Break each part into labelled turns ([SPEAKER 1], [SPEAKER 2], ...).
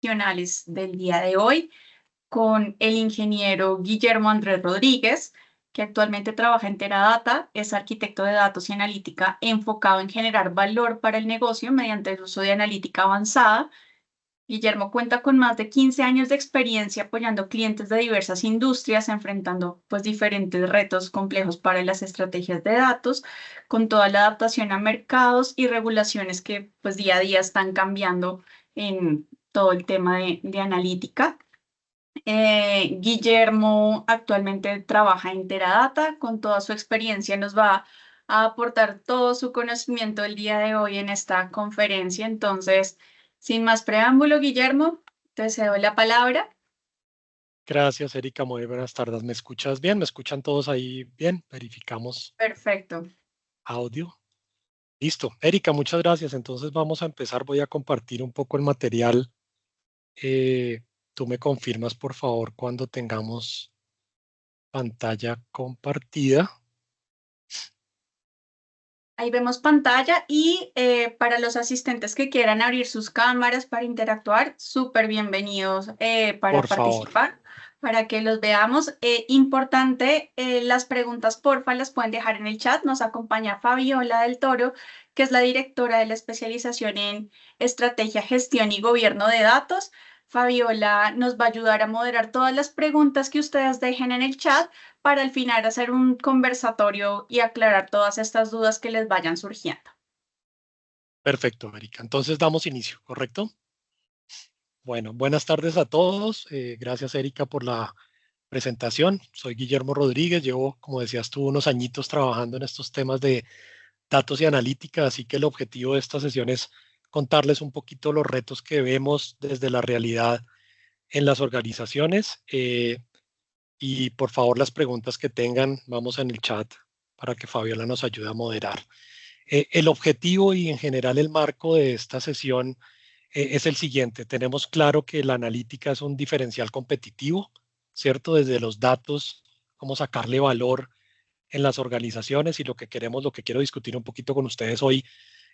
[SPEAKER 1] tradicionales del día de hoy con el ingeniero Guillermo Andrés Rodríguez, que actualmente trabaja en Teradata, es arquitecto de datos y analítica enfocado en generar valor para el negocio mediante el uso de analítica avanzada. Guillermo cuenta con más de 15 años de experiencia apoyando clientes de diversas industrias, enfrentando pues diferentes retos complejos para las estrategias de datos, con toda la adaptación a mercados y regulaciones que pues día a día están cambiando en todo el tema de analítica. Guillermo actualmente trabaja en Teradata, con toda su experiencia nos va a aportar todo su conocimiento el día de hoy en esta conferencia. Entonces, sin más preámbulo, Guillermo, te cedo la palabra.
[SPEAKER 2] Gracias, Erika. Muy buenas tardes. ¿Me escuchas bien? ¿Me escuchan todos ahí bien? Verificamos
[SPEAKER 1] Perfecto.
[SPEAKER 2] audio. Listo. Erika, muchas gracias. Entonces vamos a empezar. Voy a compartir un poco el material. Tú me confirmas, por favor, cuando tengamos pantalla compartida.
[SPEAKER 1] Ahí vemos pantalla y para los asistentes que quieran abrir sus cámaras para interactuar, súper bienvenidos
[SPEAKER 2] Por
[SPEAKER 1] para
[SPEAKER 2] favor.
[SPEAKER 1] participar, para que los veamos. Importante, las preguntas porfa las pueden dejar en el chat. Nos acompaña Fabiola del Toro, que es la directora de la especialización en estrategia, gestión y gobierno de datos. Fabiola nos va a ayudar a moderar todas las preguntas que ustedes dejen en el chat para al final hacer un conversatorio y aclarar todas estas dudas que les vayan surgiendo.
[SPEAKER 2] Perfecto, Erika. Entonces damos inicio, ¿correcto? Bueno, buenas tardes a todos. Gracias, Erika, por la presentación. Soy Guillermo Rodríguez. Llevo, como decías tú, unos añitos trabajando en estos temas de datos y analítica, así que el objetivo de esta sesión es contarles un poquito los retos que vemos desde la realidad en las organizaciones y por favor las preguntas que tengan, vamos en el chat para que Fabiola nos ayude a moderar. El objetivo y en general el marco de esta sesión es el siguiente. Tenemos claro que la analítica es un diferencial competitivo, ¿cierto? Desde los datos, cómo sacarle valor en las organizaciones y lo que queremos, lo que quiero discutir un poquito con ustedes hoy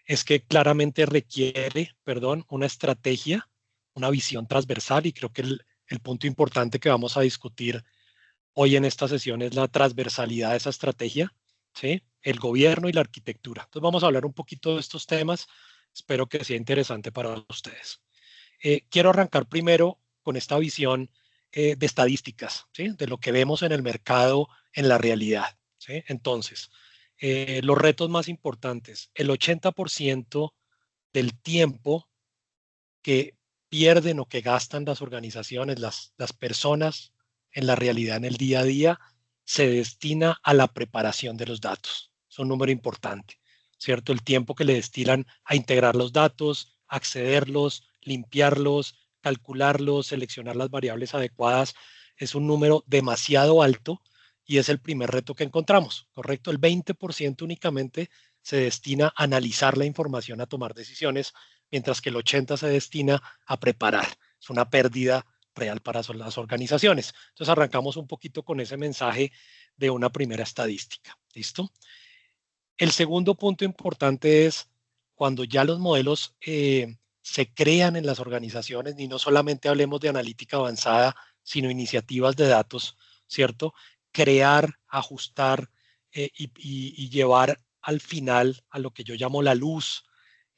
[SPEAKER 2] es que claramente requiere, perdón, una estrategia, una visión transversal y creo que el punto importante que vamos a discutir hoy en esta sesión es la transversalidad de esa estrategia, ¿sí? El gobierno y la arquitectura. Entonces vamos a hablar un poquito de estos temas. Espero que sea interesante para ustedes. Quiero arrancar primero con esta visión de estadísticas, ¿sí? De lo que vemos en el mercado, en la realidad, ¿sí? Entonces, los retos más importantes, el 80% del tiempo que pierden o que gastan las organizaciones, las personas en la realidad, en el día a día, se destina a la preparación de los datos. Es un número importante, ¿cierto? El tiempo que le destinan a integrar los datos, accederlos, limpiarlos, calcularlos, seleccionar las variables adecuadas, es un número demasiado alto y es el primer reto que encontramos, ¿correcto? El 20% únicamente se destina a analizar la información, a tomar decisiones, mientras que el 80% se destina a preparar. Es una pérdida real para las organizaciones. Entonces arrancamos un poquito con ese mensaje de una primera estadística. ¿Listo? El segundo punto importante es cuando ya los modelos se crean en las organizaciones, y no solamente hablemos de analítica avanzada, sino iniciativas de datos, ¿cierto? Crear, ajustar y llevar al final a lo que yo llamo la luz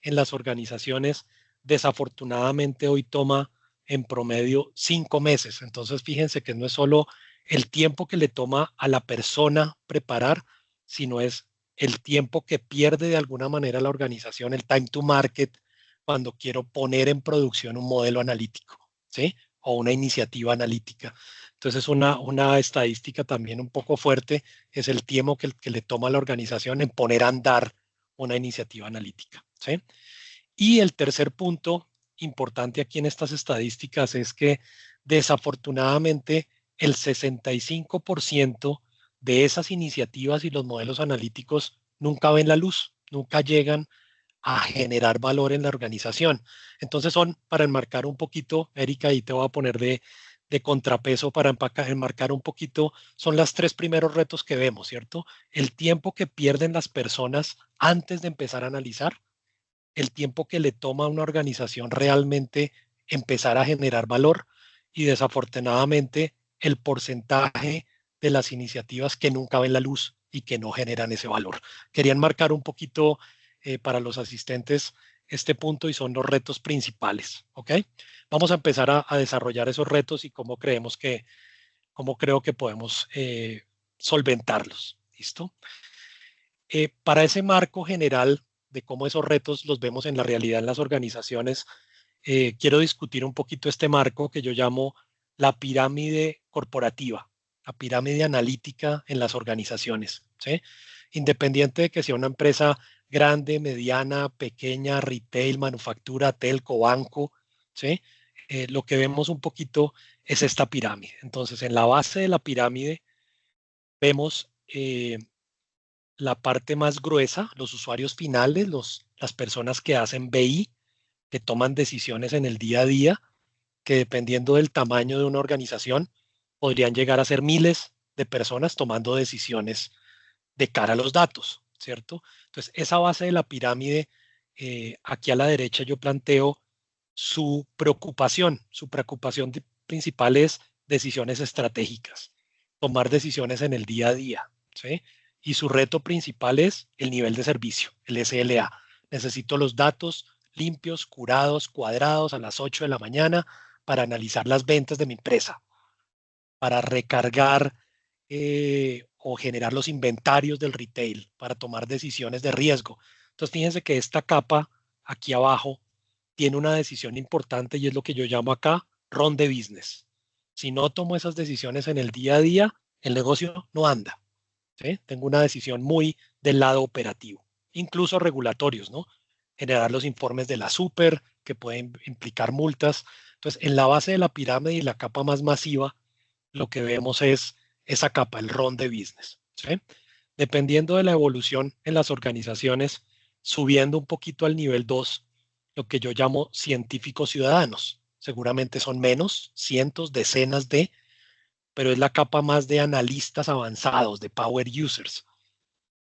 [SPEAKER 2] en las organizaciones, desafortunadamente hoy toma en promedio 5 meses. Entonces, fíjense que no es solo el tiempo que le toma a la persona preparar, sino es el tiempo que pierde de alguna manera la organización, el time to market, cuando quiero poner en producción un modelo analítico, ¿sí? O una iniciativa analítica. Entonces, una estadística también un poco fuerte es el tiempo que le toma a la organización en poner a andar una iniciativa analítica, ¿sí? Y el tercer punto importante aquí en estas estadísticas es que desafortunadamente el 65% de esas iniciativas y los modelos analíticos nunca ven la luz, nunca llegan a generar valor en la organización. Entonces son, para enmarcar un poquito, Erika, y te voy a poner de contrapeso para enmarcar un poquito, son los tres primeros retos que vemos, ¿cierto? El tiempo que pierden las personas antes de empezar a analizar, el tiempo que le toma a una organización realmente empezar a generar valor y desafortunadamente el porcentaje de las iniciativas que nunca ven la luz y que no generan ese valor. Querían marcar un poquito para los asistentes este punto y son los retos principales, ¿ok? Vamos a empezar a desarrollar esos retos y cómo creo que podemos solventarlos, ¿listo? Para ese marco general de cómo esos retos los vemos en la realidad en las organizaciones, quiero discutir un poquito este marco que yo llamo la pirámide corporativa, la pirámide analítica en las organizaciones, ¿sí? Independiente de que sea una empresa grande, mediana, pequeña, retail, manufactura, telco, banco, ¿sí? Lo que vemos un poquito es esta pirámide. Entonces, en la base de la pirámide vemos la parte más gruesa, los usuarios finales, las personas que hacen BI, que toman decisiones en el día a día, que dependiendo del tamaño de una organización, podrían llegar a ser miles de personas tomando decisiones de cara a los datos, ¿cierto? Entonces, esa base de la pirámide, aquí a la derecha yo planteo su preocupación principal es decisiones estratégicas, tomar decisiones en el día a día, ¿sí? Y su reto principal es el nivel de servicio, el SLA. Necesito los datos limpios, curados, cuadrados a las 8 de la mañana para analizar las ventas de mi empresa, para recargar o generar los inventarios del retail, para tomar decisiones de riesgo. Entonces, fíjense que esta capa aquí abajo tiene una decisión importante y es lo que yo llamo acá run the business. Si no tomo esas decisiones en el día a día, el negocio no anda, ¿sí? Tengo una decisión muy del lado operativo, incluso regulatorios, ¿no? Generar los informes de la super que pueden implicar multas. Entonces, en la base de la pirámide y la capa más masiva, lo que vemos es esa capa, el run de business, ¿sí? Dependiendo de la evolución en las organizaciones, subiendo un poquito al nivel 2, lo que yo llamo científicos ciudadanos. Seguramente son menos, cientos, decenas de, pero es la capa más de analistas avanzados, de power users.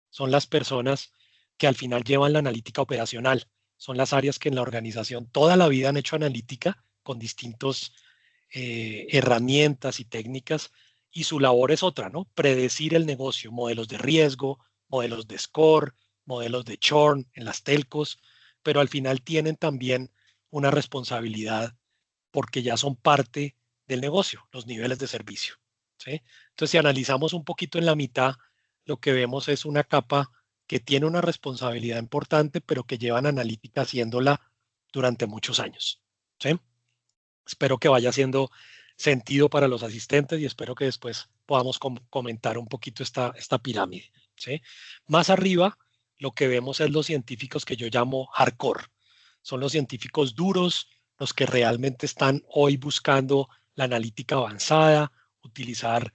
[SPEAKER 2] Son las personas que al final llevan la analítica operacional. Son las áreas que en la organización toda la vida han hecho analítica con distintos herramientas y técnicas y su labor es otra, ¿no? Predecir el negocio, modelos de riesgo, modelos de score, modelos de churn en las telcos, pero al final tienen también una responsabilidad porque ya son parte del negocio, los niveles de servicio, ¿sí? Entonces, si analizamos un poquito en la mitad, lo que vemos es una capa que tiene una responsabilidad importante, pero que llevan analítica haciéndola durante muchos años, ¿sí? Espero que vaya haciendo sentido para los asistentes y espero que después podamos comentar un poquito esta pirámide, ¿sí? Más arriba, lo que vemos es los científicos que yo llamo hardcore. Son los científicos duros, los que realmente están hoy buscando la analítica avanzada, utilizar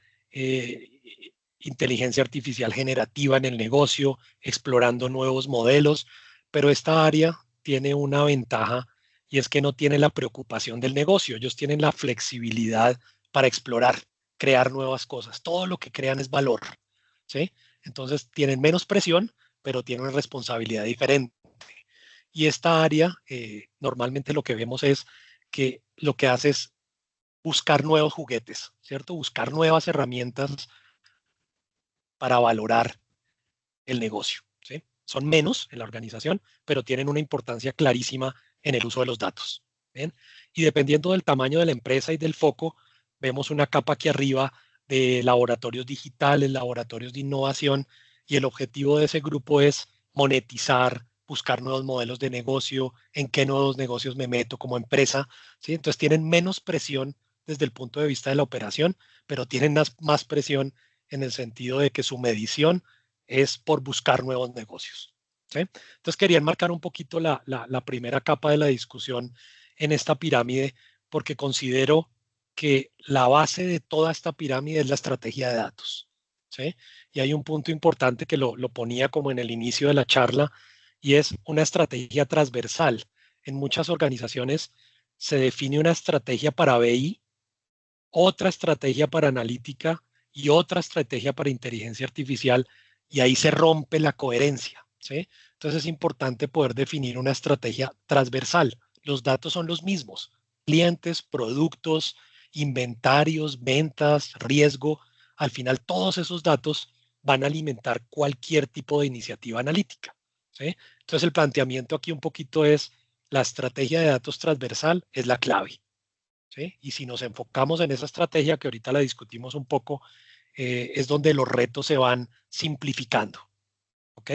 [SPEAKER 2] inteligencia artificial generativa en el negocio, explorando nuevos modelos, pero esta área tiene una ventaja y es que no tiene la preocupación del negocio, ellos tienen la flexibilidad para explorar, crear nuevas cosas, todo lo que crean es valor, ¿sí? Entonces tienen menos presión, pero tienen una responsabilidad diferente. Y esta área, normalmente lo que vemos es que lo que hace es buscar nuevos juguetes, ¿cierto? Buscar nuevas herramientas para valorar el negocio, ¿sí? Son menos en la organización, pero tienen una importancia clarísima en el uso de los datos, ¿bien? Y dependiendo del tamaño de la empresa y del foco, vemos una capa aquí arriba de laboratorios digitales, laboratorios de innovación, y el objetivo de ese grupo es monetizar, buscar nuevos modelos de negocio, en qué nuevos negocios me meto como empresa, ¿sí? Entonces tienen menos presión desde el punto de vista de la operación, pero tienen más presión en el sentido de que su medición es por buscar nuevos negocios, ¿sí? Entonces quería enmarcar un poquito la primera capa de la discusión en esta pirámide porque considero que la base de toda esta pirámide es la estrategia de datos, ¿sí? Y hay un punto importante que lo ponía como en el inicio de la charla y es una estrategia transversal. En muchas organizaciones se define una estrategia para BI, otra estrategia para analítica y otra estrategia para inteligencia artificial y ahí se rompe la coherencia, ¿sí? Entonces es importante poder definir una estrategia transversal. Los datos son los mismos, clientes, productos, inventarios, ventas, riesgo. Al final, todos esos datos van a alimentar cualquier tipo de iniciativa analítica, ¿sí? Entonces, el planteamiento aquí un poquito es la estrategia de datos transversal es la clave, ¿sí? Y si nos enfocamos en esa estrategia, que ahorita la discutimos un poco, es donde los retos se van simplificando, ¿ok?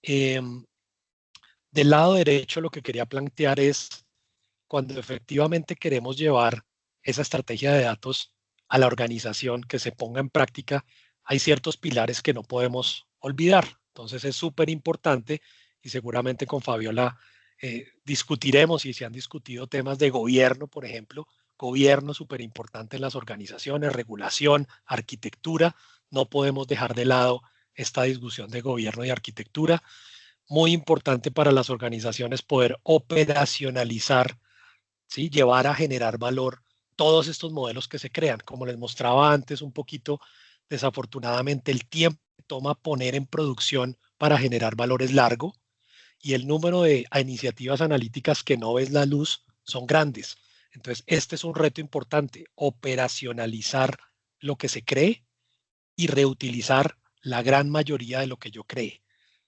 [SPEAKER 2] Del lado derecho, lo que quería plantear es cuando efectivamente queremos llevar esa estrategia de datos a la organización, que se ponga en práctica, hay ciertos pilares que no podemos olvidar. Entonces es súper importante y seguramente con Fabiola discutiremos y se han discutido temas de gobierno, por ejemplo, gobierno súper importante en las organizaciones, regulación, arquitectura. No podemos dejar de lado esta discusión de gobierno y arquitectura. Muy importante para las organizaciones poder operacionalizar, ¿sí? Llevar a generar valor todos estos modelos que se crean. Como les mostraba antes un poquito, desafortunadamente el tiempo que toma poner en producción para generar valor es largo y el número de iniciativas analíticas que no ves la luz son grandes. Entonces, este es un reto importante, operacionalizar lo que se cree y reutilizar la gran mayoría de lo que yo cree.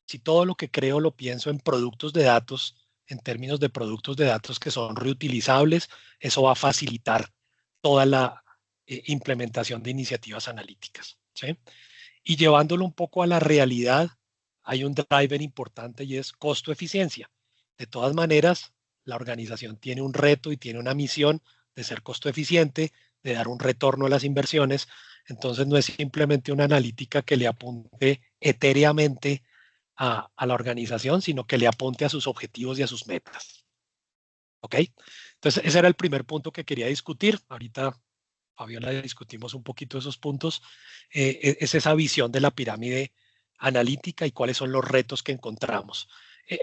[SPEAKER 2] Si todo lo que creo lo pienso en productos de datos, en términos de productos de datos que son reutilizables, eso va a facilitar toda la implementación de iniciativas analíticas, ¿sí? Y llevándolo un poco a la realidad, hay un driver importante y es costo-eficiencia. De todas maneras, la organización tiene un reto y tiene una misión de ser costo eficiente, de dar un retorno a las inversiones. Entonces, no es simplemente una analítica que le apunte etéreamente a la organización, sino que le apunte a sus objetivos y a sus metas. ¿Ok? Entonces, ese era el primer punto que quería discutir. Ahorita, Fabiola, discutimos un poquito esos puntos. Es esa visión de la pirámide analítica y cuáles son los retos que encontramos.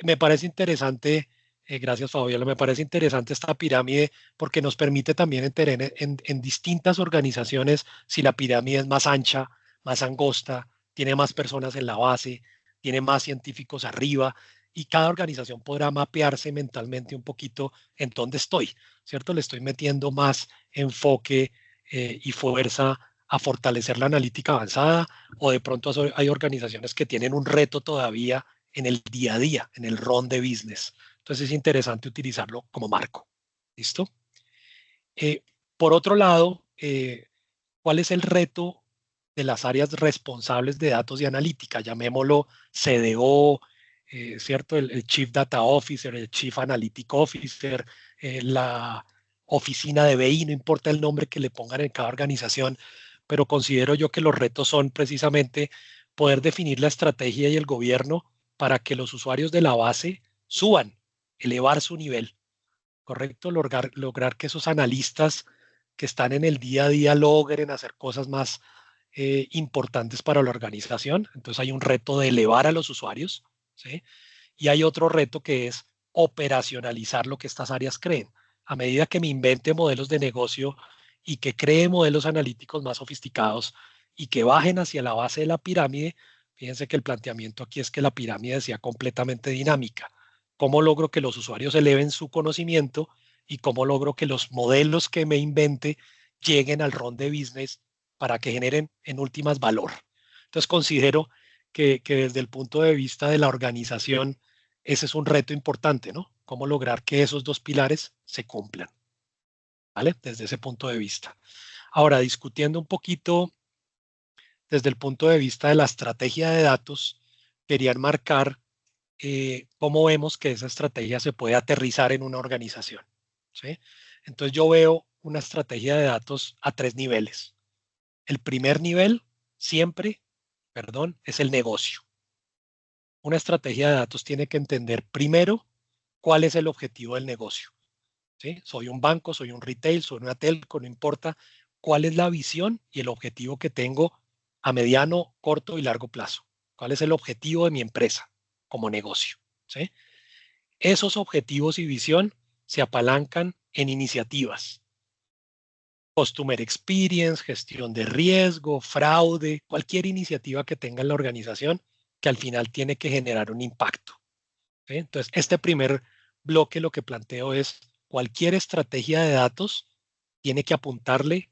[SPEAKER 2] Me parece interesante, gracias Fabiola, me parece interesante esta pirámide porque nos permite también entender en distintas organizaciones si la pirámide es más ancha, más angosta, tiene más personas en la base, tiene más científicos arriba y cada organización podrá mapearse mentalmente un poquito en dónde estoy, ¿cierto? Le estoy metiendo más enfoque y fuerza a fortalecer la analítica avanzada o de pronto hay organizaciones que tienen un reto todavía en el día a día, en el run de business. Entonces es interesante utilizarlo como marco. ¿Listo? Eh, por otro lado, ¿cuál es el reto de las áreas responsables de datos y analítica? Llamémoslo CDO, ¿cierto? El Chief Data Officer, el Chief Analytic Officer, la oficina de BI, no importa el nombre que le pongan en cada organización, pero considero yo que los retos son precisamente poder definir la estrategia y el gobierno para que los usuarios de la base suban, elevar su nivel, ¿correcto? Lograr que esos analistas que están en el día a día logren hacer cosas más importantes para la organización. Entonces hay un reto de elevar a los usuarios, ¿sí? Y hay otro reto que es operacionalizar lo que estas áreas creen. A medida que me invente modelos de negocio y que cree modelos analíticos más sofisticados y que bajen hacia la base de la pirámide, fíjense que el planteamiento aquí es que la pirámide sea completamente dinámica. ¿Cómo logro que los usuarios eleven su conocimiento y cómo logro que los modelos que me invente lleguen al run de business para que generen en últimas valor? Entonces considero que desde el punto de vista de la organización, ese es un reto importante, ¿no? Cómo lograr que esos dos pilares se cumplan, ¿vale? Desde ese punto de vista. Ahora, discutiendo un poquito desde el punto de vista de la estrategia de datos, quería marcar cómo vemos que esa estrategia se puede aterrizar en una organización, ¿sí? Entonces yo veo una estrategia de datos a tres niveles. El primer nivel, siempre, perdón, es el negocio. Una estrategia de datos tiene que entender primero cuál es el objetivo del negocio, ¿sí? Soy un banco, soy un retail, soy una telco, no importa cuál es la visión y el objetivo que tengo a mediano, corto y largo plazo. ¿Cuál es el objetivo de mi empresa como negocio? ¿Sí? Esos objetivos y visión se apalancan en iniciativas. Customer experience, gestión de riesgo, fraude, cualquier iniciativa que tenga la organización que al final tiene que generar un impacto, ¿sí? Entonces, este primer bloque lo que planteo es cualquier estrategia de datos tiene que apuntarle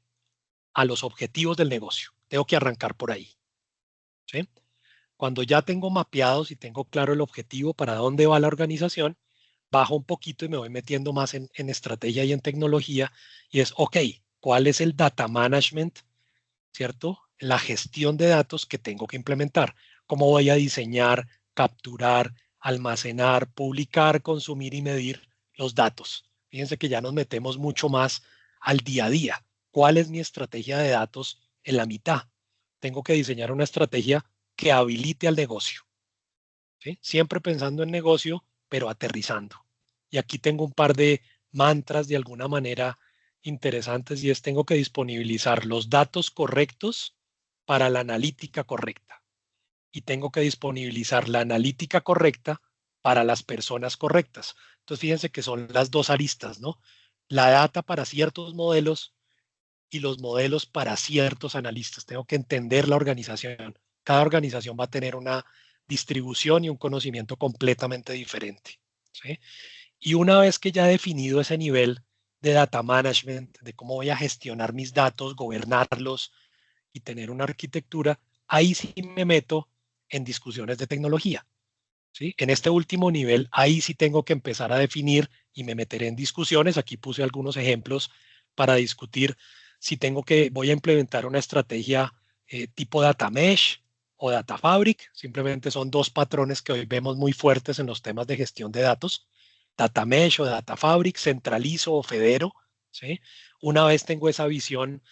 [SPEAKER 2] a los objetivos del negocio. Tengo que arrancar por ahí, ¿sí? Cuando ya tengo mapeados y tengo claro el objetivo para dónde va la organización, bajo un poquito y me voy metiendo más en estrategia y en tecnología. Y es, ok, ¿cuál es el data management, cierto? La gestión de datos que tengo que implementar. ¿Cómo voy a diseñar, capturar, almacenar, publicar, consumir y medir los datos? Fíjense que ya nos metemos mucho más al día a día. ¿Cuál es mi estrategia de datos en la mitad? Tengo que diseñar una estrategia que habilite al negocio, ¿sí? Siempre pensando en negocio, pero aterrizando. Y aquí tengo un par de mantras de alguna manera interesantes y es tengo que disponibilizar los datos correctos para la analítica correcta y tengo que disponibilizar la analítica correcta para las personas correctas. Entonces fíjense que son las dos aristas, ¿no? La data para ciertos modelos y los modelos para ciertos analistas. Tengo que entender la organización. Cada organización va a tener una distribución y un conocimiento completamente diferente, ¿sí? Y una vez que ya he definido ese nivel de data management, de cómo voy a gestionar mis datos, gobernarlos y tener una arquitectura, ahí sí me meto en discusiones de tecnología, ¿sí? En este último nivel, ahí sí tengo que empezar a definir y me meteré en discusiones. Aquí puse algunos ejemplos para discutir si voy a implementar una estrategia tipo Data Mesh o Data Fabric. Simplemente son dos patrones que hoy vemos muy fuertes en los temas de gestión de datos. Data Mesh o Data Fabric, centralizo o federo, ¿sí? Una vez tengo esa visión,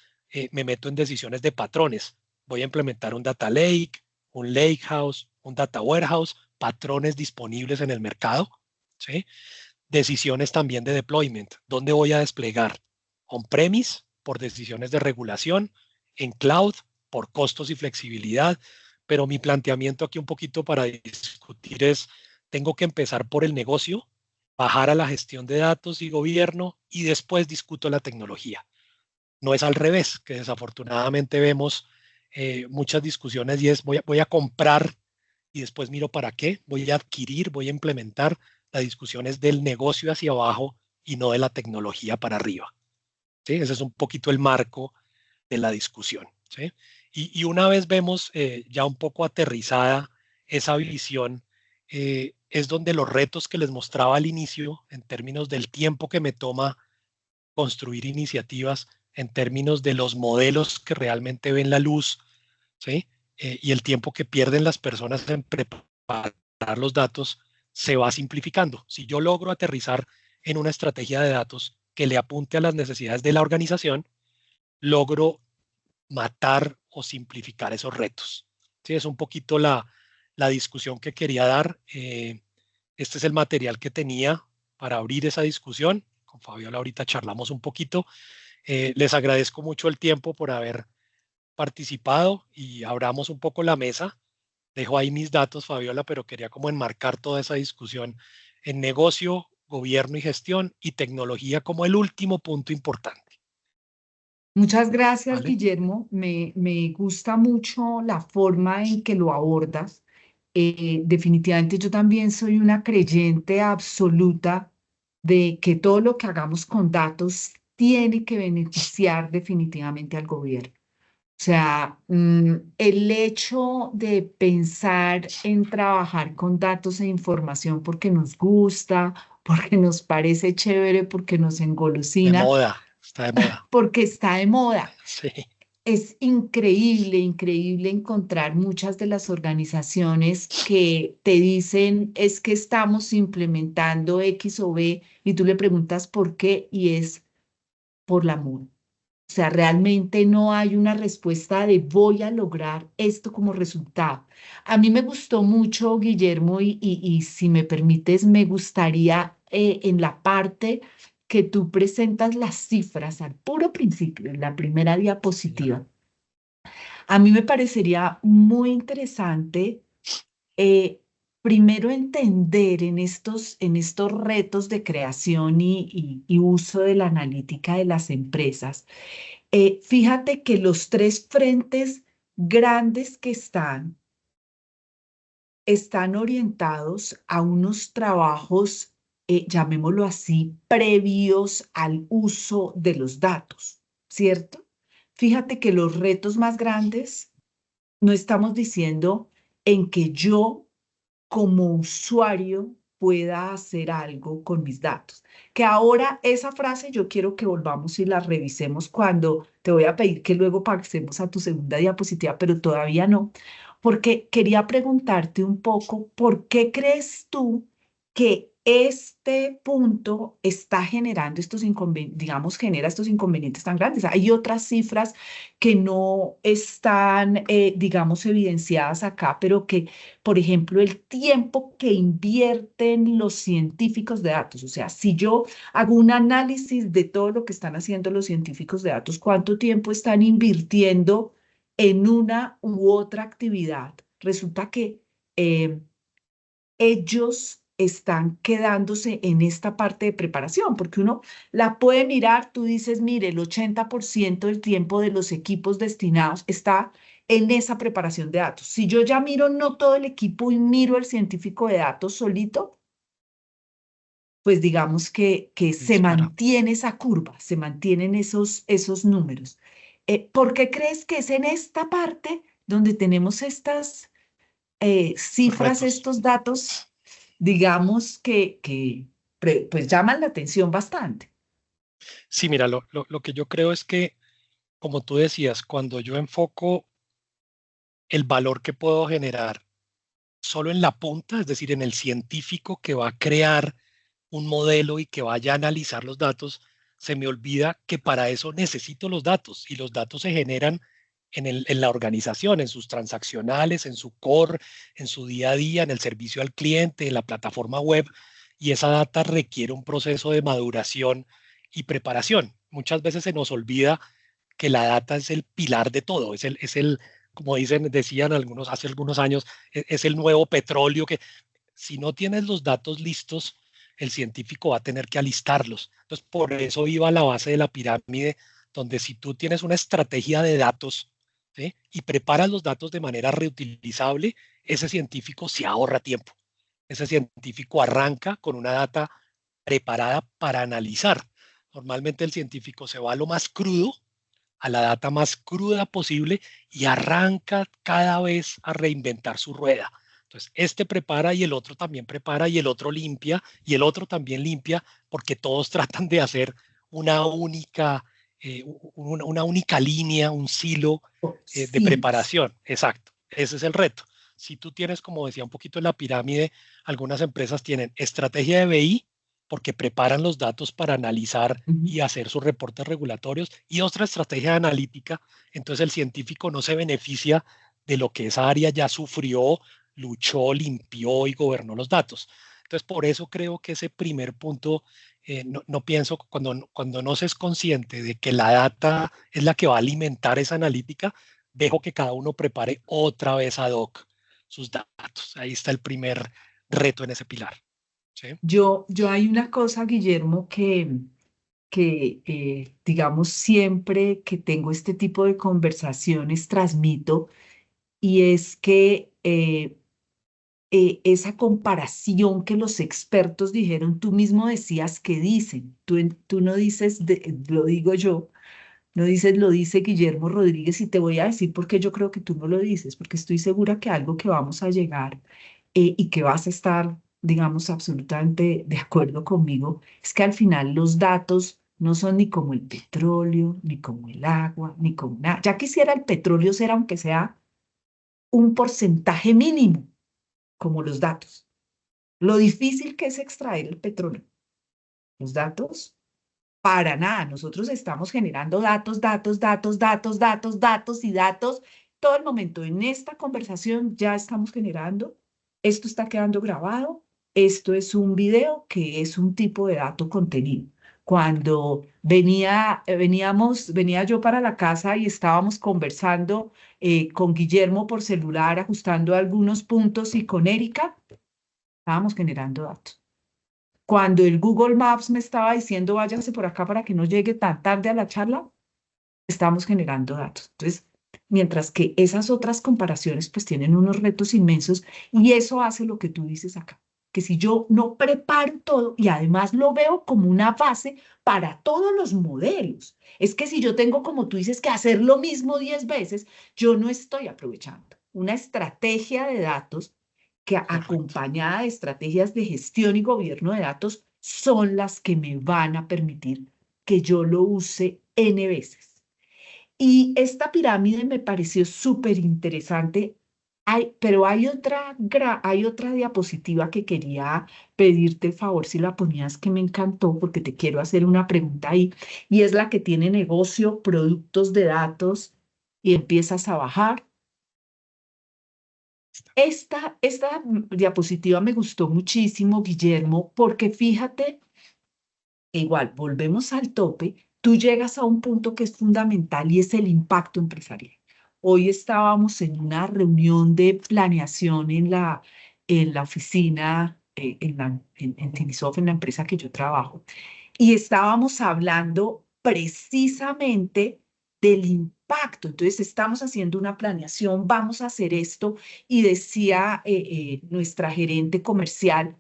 [SPEAKER 2] me meto en decisiones de patrones. Voy a implementar un Data Lake, un Lake House, un Data Warehouse, patrones disponibles en el mercado, ¿sí? Decisiones también de deployment. ¿Dónde voy a desplegar? On-premise, por decisiones de regulación, en cloud, por costos y flexibilidad. Pero mi planteamiento aquí un poquito para discutir es, tengo que empezar por el negocio, bajar a la gestión de datos y gobierno y después discuto la tecnología. No es al revés, que desafortunadamente vemos muchas discusiones y es voy a comprar y después miro para qué, voy a adquirir, voy a implementar. La discusión es del negocio hacia abajo y no de la tecnología para arriba, ¿sí? Ese es un poquito el marco de la discusión, ¿sí? Y una vez vemos ya un poco aterrizada esa visión, es donde los retos que les mostraba al inicio, en términos del tiempo que me toma construir iniciativas, en términos de los modelos que realmente ven la luz, ¿sí? Y el tiempo que pierden las personas en preparar los datos se va simplificando. Si yo logro aterrizar en una estrategia de datos que le apunte a las necesidades de la organización, logro matar o simplificar esos retos. Sí, es un poquito la discusión que quería dar. Este es el material que tenía para abrir esa discusión. Con Fabiola ahorita charlamos un poquito. Les agradezco mucho el tiempo por haber participado y abramos un poco la mesa. Dejo ahí mis datos, Fabiola, pero quería como enmarcar toda esa discusión en negocio, gobierno y gestión y tecnología como el último punto importante.
[SPEAKER 3] Muchas gracias,
[SPEAKER 2] ¿Vale?
[SPEAKER 3] Guillermo. Me gusta mucho la forma en que lo abordas. Definitivamente yo también soy una creyente absoluta de que todo lo que hagamos con datos tiene que beneficiar definitivamente al gobierno. O sea, el hecho de pensar en trabajar con datos e información porque nos gusta, porque nos parece chévere, porque nos
[SPEAKER 2] De
[SPEAKER 3] engolosina,
[SPEAKER 2] moda, está de moda.
[SPEAKER 3] porque está de moda.
[SPEAKER 2] Sí,
[SPEAKER 3] Es increíble, increíble encontrar muchas de las organizaciones que te dicen es que estamos implementando X o B y tú le preguntas por qué y es por la moda. O sea, realmente no hay una respuesta de voy a lograr esto como resultado. A mí me gustó mucho, Guillermo, y si me permites, me gustaría en la parte que tú presentas las cifras al puro principio, en la primera
[SPEAKER 2] señora.
[SPEAKER 3] diapositiva. A mí me parecería muy interesante eh, primero entender en estos retos de creación y uso de la analítica de las empresas. Fíjate que los tres frentes grandes que están orientados a unos trabajos llamémoslo así, previos al uso de los datos, ¿cierto? Fíjate que los retos más grandes no estamos diciendo en que yo como usuario pueda hacer algo con mis datos. Que ahora esa frase yo quiero que volvamos y la revisemos cuando te voy a pedir que luego pasemos a tu segunda diapositiva, pero todavía no, porque quería preguntarte un poco, ¿por qué crees tú que este punto está generando estos inconvenientes, digamos, genera estos inconvenientes tan grandes? Hay otras cifras que no están, digamos, evidenciadas acá, pero que, por ejemplo, el tiempo que invierten los científicos de datos, o sea, si yo hago un análisis de todo lo que están haciendo los científicos de datos, ¿cuánto tiempo están invirtiendo en una u otra actividad? Resulta que eh, ellos están quedándose en esta parte de preparación, porque uno la puede mirar, tú dices, mire, el 80% del tiempo de los equipos destinados está en esa preparación de datos. Si yo ya miro no todo el equipo y miro el científico de datos solito, pues digamos que se
[SPEAKER 2] Espera.
[SPEAKER 3] mantiene esa curva, se mantienen esos números. ¿Por qué crees que es en esta parte donde tenemos estas cifras,
[SPEAKER 2] Retos.
[SPEAKER 3] estos datos, digamos pues llaman la atención bastante?
[SPEAKER 2] Sí, mira, lo que yo creo es que, como tú decías, cuando yo enfoco el valor que puedo generar solo en la punta, es decir, en el científico que va a crear un modelo y que vaya a analizar los datos, se me olvida que para eso necesito los datos y los datos se generan en la organización, en sus transaccionales, en su core, en su día a día, en el servicio al cliente, en la plataforma web, y esa data requiere un proceso de maduración y preparación. Muchas veces se nos olvida que la data es el pilar de todo, como decían algunos hace algunos años, es el nuevo petróleo que si no tienes los datos listos, el científico va a tener que alistarlos. Entonces, por eso iba a la base de la pirámide, donde si tú tienes una estrategia de datos, ¿sí? Y preparas los datos de manera reutilizable, ese científico se ahorra tiempo. Ese científico arranca con una data preparada para analizar. Normalmente el científico se va a lo más crudo, a la data más cruda posible y arranca cada vez a reinventar su rueda. Entonces, este prepara y el otro también prepara y el otro limpia y el otro también limpia porque todos tratan de hacer una única línea, un silo de
[SPEAKER 3] Sí.
[SPEAKER 2] preparación. Exacto, ese es el reto. Si tú tienes, como decía un poquito en la pirámide, algunas empresas tienen estrategia de BI porque preparan los datos para analizar
[SPEAKER 3] Ujú.
[SPEAKER 2] y hacer sus reportes regulatorios y otra estrategia analítica, entonces el científico no se beneficia de lo que esa área ya sufrió, luchó, limpió y gobernó los datos. Entonces, por eso creo que ese primer punto, no pienso, cuando no se es consciente de que la data es la que va a alimentar esa analítica, dejo que cada uno prepare otra vez ad hoc sus datos. Ahí está el primer reto en ese pilar. ¿Sí?
[SPEAKER 3] Yo hay una cosa, Guillermo, que digamos, siempre que tengo este tipo de conversaciones transmito, y es que esa comparación que los expertos dijeron, tú mismo decías que dicen, tú no dices, lo digo yo, no dices, lo dice Guillermo Rodríguez, y te voy a decir por qué yo creo que tú no lo dices, porque estoy segura que algo que vamos a llegar y que vas a estar, digamos, absolutamente de acuerdo conmigo, es que al final los datos no son ni como el petróleo, ni como el agua, ni como nada. Ya quisiera el petróleo ser, aunque sea un porcentaje mínimo, como los datos. Lo difícil que es extraer el petróleo. Los datos, para nada. Nosotros estamos generando datos, datos, datos, datos, datos, datos y datos. Todo el momento en esta conversación ya estamos generando. Esto está quedando grabado. Esto es un video que es un tipo de dato contenido. Cuando venía yo para la casa y estábamos conversando con Guillermo por celular, ajustando algunos puntos, y con Erika, estábamos generando datos. Cuando el Google Maps me estaba diciendo váyanse por acá para que no llegue tan tarde a la charla, estamos generando datos. Entonces, mientras que esas otras comparaciones pues tienen unos retos inmensos, y eso hace lo que tú dices acá, que si yo no preparo todo y además lo veo como una base para todos los modelos, es que si yo tengo, como tú dices, que hacer lo mismo 10 veces, yo no estoy aprovechando una estrategia de datos que
[SPEAKER 2] Correcto.
[SPEAKER 3] acompañada de estrategias de gestión y gobierno de datos son las que me van a permitir que yo lo use N veces. Y esta pirámide me pareció súper interesante, pero hay otra diapositiva que quería pedirte el favor si la ponías, que me encantó porque te quiero hacer una pregunta ahí, y es la que tiene negocio, productos de datos, y empiezas a bajar. Esta diapositiva me gustó muchísimo, Guillermo, porque fíjate, igual, volvemos al tope, tú llegas a un punto que es fundamental y es el impacto empresarial. Hoy estábamos en una reunión de planeación en la oficina, en Tinisoft, en la empresa que yo trabajo, y estábamos hablando precisamente del impacto. Entonces, estamos haciendo una planeación, vamos a hacer esto, y decía nuestra gerente comercial,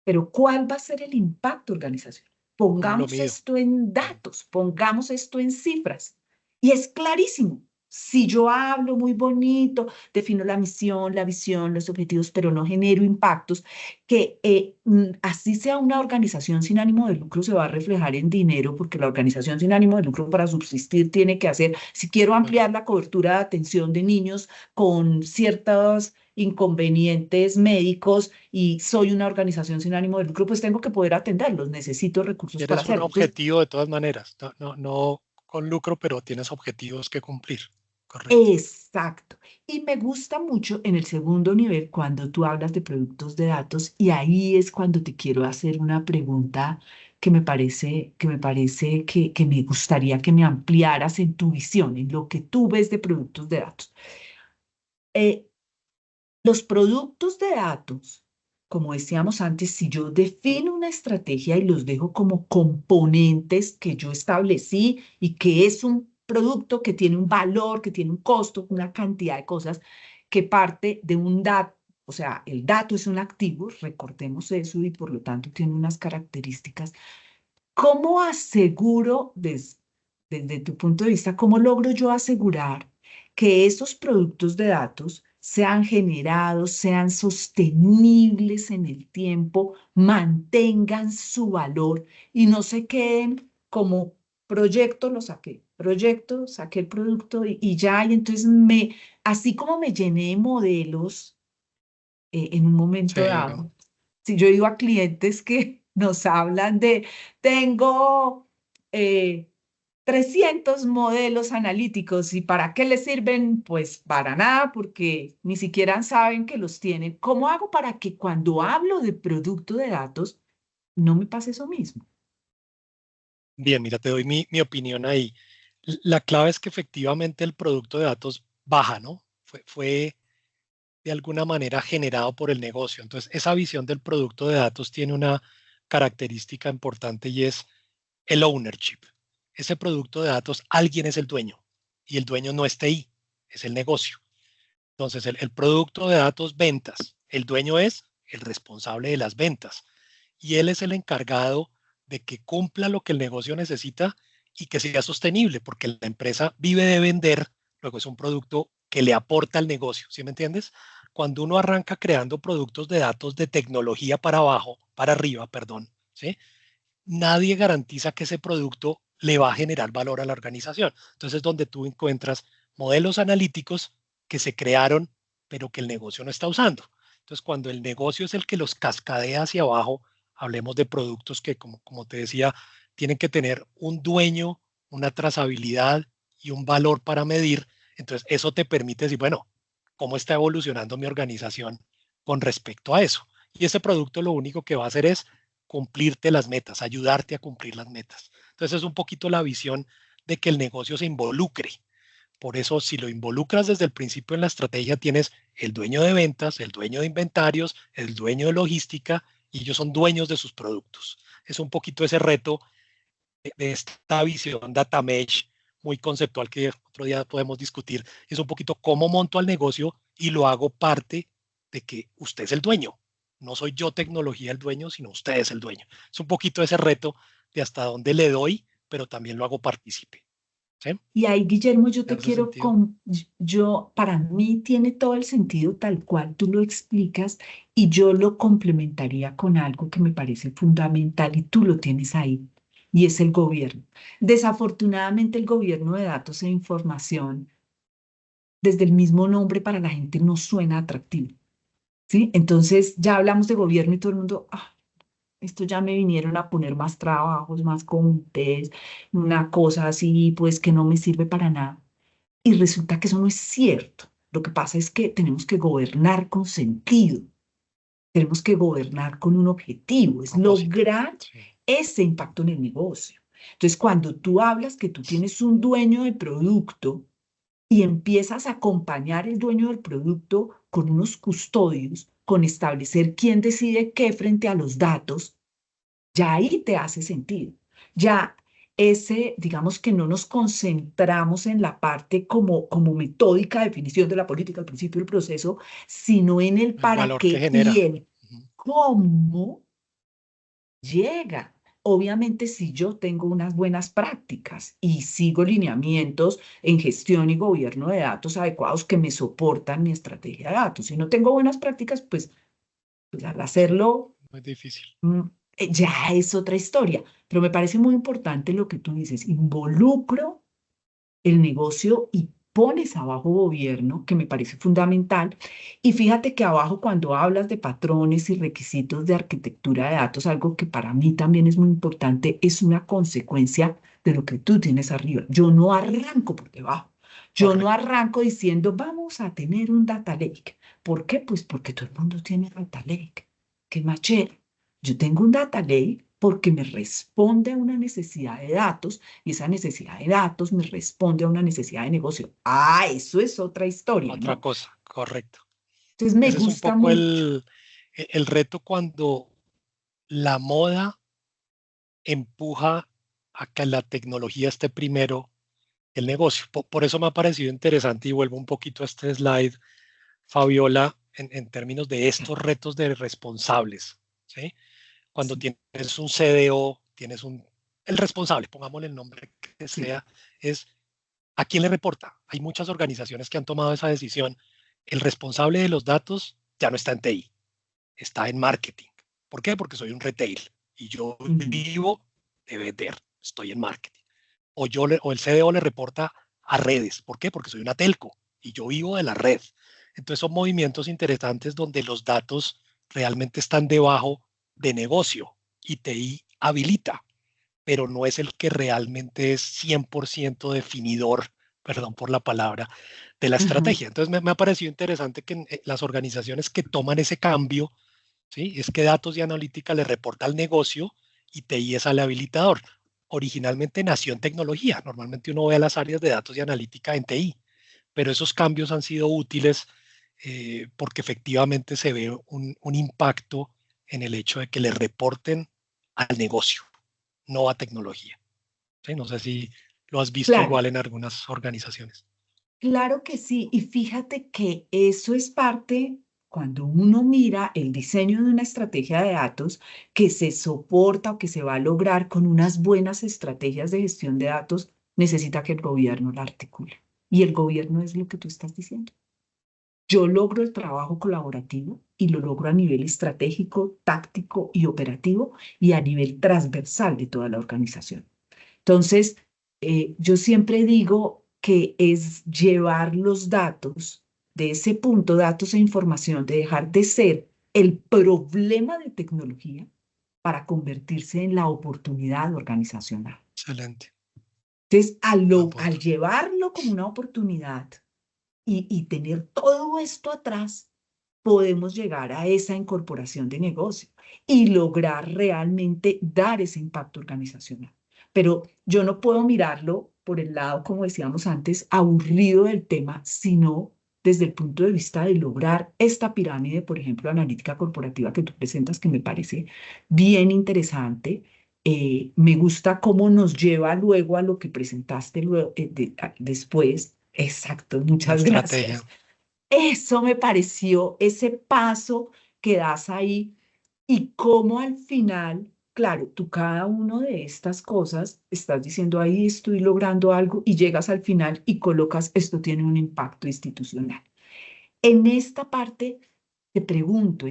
[SPEAKER 3] pero ¿cuál va a ser el impacto organizacional?
[SPEAKER 2] ¿Cómo lo
[SPEAKER 3] Pongamos
[SPEAKER 2] mido?
[SPEAKER 3] esto en datos, pongamos esto en cifras. Y es clarísimo. Si yo hablo muy bonito, defino la misión, la visión, los objetivos, pero no genero impactos, que así sea una organización sin ánimo de lucro, se va a reflejar en dinero, porque la organización sin ánimo de lucro para subsistir tiene que hacer, si quiero
[SPEAKER 2] Claro.
[SPEAKER 3] ampliar la cobertura de atención de niños con ciertos inconvenientes médicos y soy una organización sin ánimo de lucro, pues tengo que poder atenderlos, necesito recursos para
[SPEAKER 2] Tienes un
[SPEAKER 3] hacerlo. Entonces,
[SPEAKER 2] objetivo de todas maneras, no con lucro, pero tienes objetivos que cumplir. Correcto.
[SPEAKER 3] exacto. Y me gusta mucho en el segundo nivel cuando tú hablas de productos de datos y ahí es cuando te quiero hacer una pregunta que me gustaría que me ampliaras en tu visión, en lo que tú ves de productos de datos. Eh, Los productos de datos, como decíamos antes, si yo defino una estrategia y los dejo como componentes que yo establecí y que es un producto que tiene un valor, que tiene un costo, una cantidad de cosas, que parte de un dato, o sea, el dato es un activo, recordemos eso, y por lo tanto tiene unas características. ¿Cómo aseguro, desde tu punto de vista, cómo logro yo asegurar que esos productos de datos sean generados, sean sostenibles en el tiempo, mantengan su valor y no se queden como proyecto, saqué el producto y ya, y entonces así como me llené de modelos en un momento
[SPEAKER 2] Sí,
[SPEAKER 3] dado. Si yo digo a clientes que nos hablan de, tengo eh, 300 modelos analíticos y ¿para qué les sirven? Pues para nada, porque ni siquiera saben que los tienen. ¿Cómo hago para que cuando hablo de producto de datos no me pase eso mismo?
[SPEAKER 2] bien, mira, te doy mi opinión ahí. La clave es que efectivamente el producto de datos baja, ¿no? Fue de alguna manera generado por el negocio. Entonces, esa visión del producto de datos tiene una característica importante y es el ownership. Ese producto de datos, alguien es el dueño y el dueño no es TI, es el negocio. Entonces, el producto de datos ventas, el dueño es el responsable de las ventas y él es el encargado de que cumpla lo que el negocio necesita y que sea sostenible, porque la empresa vive de vender, luego es un producto que le aporta al negocio, ¿sí me entiendes? Cuando uno arranca creando productos de datos de tecnología para abajo, para arriba, perdón, ¿sí? Nadie garantiza que ese producto le va a generar valor a la organización. Entonces, donde tú encuentras modelos analíticos que se crearon, pero que el negocio no está usando. Entonces, cuando el negocio es el que los cascadea hacia abajo, hablemos de productos que, como te decía, tienen que tener un dueño, una trazabilidad y un valor para medir. Entonces, eso te permite decir, bueno, ¿cómo está evolucionando mi organización con respecto a eso? Y ese producto lo único que va a hacer es cumplirte las metas, ayudarte a cumplir las metas. Entonces es un poquito la visión de que el negocio se involucre. Por eso, si lo involucras desde el principio en la estrategia, tienes el dueño de ventas, el dueño de inventarios, el dueño de logística, y ellos son dueños de sus productos. Es un poquito ese reto de esta visión data mesh muy conceptual que otro día podemos discutir. Es un poquito cómo monto al negocio y lo hago parte de que usted es el dueño, No soy yo tecnología el dueño, sino usted es el dueño. Es un poquito ese reto de hasta dónde le doy, pero también lo hago partícipe. ¿Sí?
[SPEAKER 3] Y ahí, Guillermo, yo
[SPEAKER 2] ¿En
[SPEAKER 3] te
[SPEAKER 2] ese
[SPEAKER 3] quiero,
[SPEAKER 2] sentido?
[SPEAKER 3] para mí tiene todo el sentido tal cual tú lo explicas y yo lo complementaría con algo que me parece fundamental y tú lo tienes ahí, y es el gobierno. Desafortunadamente, el gobierno de datos e información, desde el mismo nombre para la gente no suena atractivo, ¿sí? Entonces ya hablamos de gobierno y todo el mundo, esto ya me vinieron a poner más trabajos, más comités, una cosa así, pues que no me sirve para nada. Y resulta que eso no es cierto. Lo que pasa es que tenemos que gobernar con sentido, tenemos que gobernar con un objetivo, es
[SPEAKER 2] Propósito.
[SPEAKER 3] lograr
[SPEAKER 2] Sí.
[SPEAKER 3] ese impacto en el negocio. Entonces, cuando tú hablas que tú tienes un dueño de producto y empiezas a acompañar el dueño del producto con unos custodios, con establecer quién decide qué frente a los datos, ya ahí te hace sentido. Ya digamos que no nos concentramos en la parte como metódica definición de la política, el principio, el proceso, sino en el
[SPEAKER 2] El
[SPEAKER 3] para
[SPEAKER 2] valor que
[SPEAKER 3] qué y
[SPEAKER 2] genera.
[SPEAKER 3] el cómo llega. Obviamente, si yo tengo unas buenas prácticas y sigo lineamientos en gestión y gobierno de datos adecuados que me soportan mi estrategia de datos. Si no tengo buenas prácticas, pues al hacerlo
[SPEAKER 2] Muy difícil.
[SPEAKER 3] mm, ya es otra historia, pero me parece muy importante lo que tú dices, involucro el negocio y pones abajo gobierno, que me parece fundamental, y fíjate que abajo cuando hablas de patrones y requisitos de arquitectura de datos, algo que para mí también es muy importante, es una consecuencia de lo que tú tienes arriba. Yo no arranco por debajo. Yo no
[SPEAKER 2] Correcto.
[SPEAKER 3] arranco diciendo, vamos a tener un data lake. ¿Por qué? Pues porque todo el mundo tiene data lake. ¿Qué más chévere? Yo tengo un data lake porque me responde a una necesidad de datos y esa necesidad de datos me responde a una necesidad de negocio. Eso es otra historia,
[SPEAKER 2] Otra
[SPEAKER 3] ¿no?
[SPEAKER 2] cosa, correcto.
[SPEAKER 3] Entonces me
[SPEAKER 2] Ese es un
[SPEAKER 3] gusta
[SPEAKER 2] poco
[SPEAKER 3] mucho.
[SPEAKER 2] el reto cuando la moda empuja a que la tecnología esté primero que el negocio. Por eso me ha parecido interesante y vuelvo un poquito a este slide, Fabiola, en términos de estos retos de responsables. ¿Sí? Cuando
[SPEAKER 3] Sí,
[SPEAKER 2] tienes un CDO, el responsable, pongámosle el nombre que
[SPEAKER 3] sí.
[SPEAKER 2] sea, es ¿a quién le reporta? Hay muchas organizaciones que han tomado esa decisión. El responsable de los datos ya no está en TI, está en marketing. ¿Por qué? Porque soy un retail y yo
[SPEAKER 3] Ujú,
[SPEAKER 2] vivo de vender, estoy en marketing. O el CDO le reporta a redes. ¿Por qué? Porque soy una telco y yo vivo de la red. Entonces son movimientos interesantes donde los datos realmente están debajo de negocio y TI habilita, pero no es el que realmente es 100% definidor, perdón por la palabra, de la
[SPEAKER 3] ujú.
[SPEAKER 2] estrategia. Entonces me ha parecido interesante que las organizaciones que toman ese cambio, ¿sí? Es que datos y analítica le reporta al negocio y TI es al habilitador. Originalmente nació en tecnología. Normalmente uno ve las áreas de datos y analítica en TI, pero esos cambios han sido útiles porque efectivamente se ve un impacto en el hecho de que le reporten al negocio, no a tecnología. ¿Sí? No sé si lo has visto
[SPEAKER 3] Claro,
[SPEAKER 2] igual en algunas organizaciones.
[SPEAKER 3] claro que sí. Y fíjate que eso es parte, cuando uno mira el diseño de una estrategia de datos que se soporta o que se va a lograr con unas buenas estrategias de gestión de datos, necesita que el gobierno la articule. Y el gobierno es lo que tú estás diciendo. Yo logro el trabajo colaborativo y lo logro a nivel estratégico, táctico y operativo y a nivel transversal de toda la organización. Entonces, yo siempre digo que es llevar los datos de ese punto, datos e información, de dejar de ser el problema de tecnología para convertirse en la oportunidad organizacional.
[SPEAKER 2] Excelente.
[SPEAKER 3] Entonces,
[SPEAKER 2] Buen
[SPEAKER 3] al
[SPEAKER 2] punto.
[SPEAKER 3] llevarlo como una oportunidad, y tener todo esto atrás, podemos llegar a esa incorporación de negocio y lograr realmente dar ese impacto organizacional. Pero yo no puedo mirarlo por el lado, como decíamos antes, aburrido del tema, sino desde el punto de vista de lograr esta pirámide, por ejemplo, analítica corporativa que tú presentas, que me parece bien interesante. Me gusta cómo nos lleva luego a lo que presentaste luego, después. Exacto,
[SPEAKER 2] La
[SPEAKER 3] muchas
[SPEAKER 2] estrategia.
[SPEAKER 3] gracias. Eso me pareció ese paso que das ahí y cómo al final, claro, tú cada una de estas cosas estás diciendo ahí estoy logrando algo y llegas al final y colocas esto tiene un impacto institucional. En esta parte te pregunto,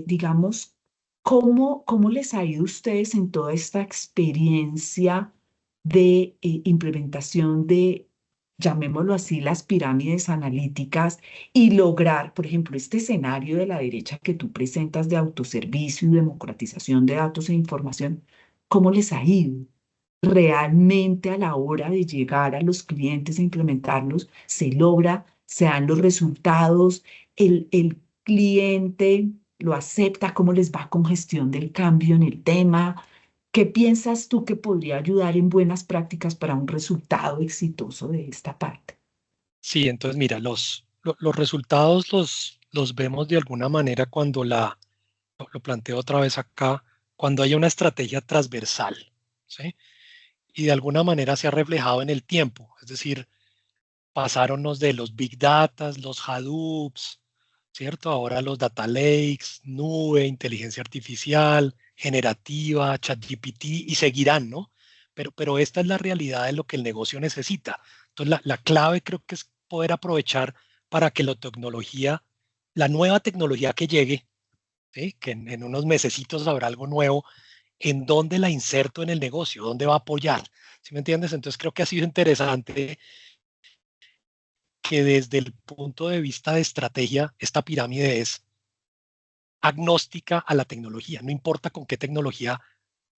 [SPEAKER 3] digamos, ¿cómo les ha ido a ustedes en toda esta experiencia de implementación de, llamémoslo así, las pirámides analíticas y lograr, por ejemplo, este escenario de la derecha que tú presentas de autoservicio y democratización de datos e información? ¿Cómo les ha ido? Realmente a la hora de llegar a los clientes e implementarlos, se logra, se dan los resultados, el cliente lo acepta, cómo les va con gestión del cambio en el tema. ¿Qué piensas tú que podría ayudar en buenas prácticas para un resultado exitoso de esta parte?
[SPEAKER 2] Sí, entonces mira, los resultados los vemos de alguna manera cuando lo planteo otra vez acá, cuando hay una estrategia transversal, ¿sí? Y de alguna manera se ha reflejado en el tiempo, es decir, pasáronos de los Big Data, los Hadoops, ¿cierto? Ahora los Data Lakes, nube, inteligencia artificial, generativa, ChatGPT y seguirán, ¿no? Pero esta es la realidad de lo que el negocio necesita. Entonces, la clave creo que es poder aprovechar para que la tecnología, la nueva tecnología que llegue, ¿sí? Que en unos mesecitos habrá algo nuevo, ¿en dónde la inserto en el negocio? ¿Dónde va a apoyar? ¿Sí me entiendes? Entonces creo que ha sido interesante que desde el punto de vista de estrategia, esta pirámide es agnóstica a la tecnología. No importa con qué tecnología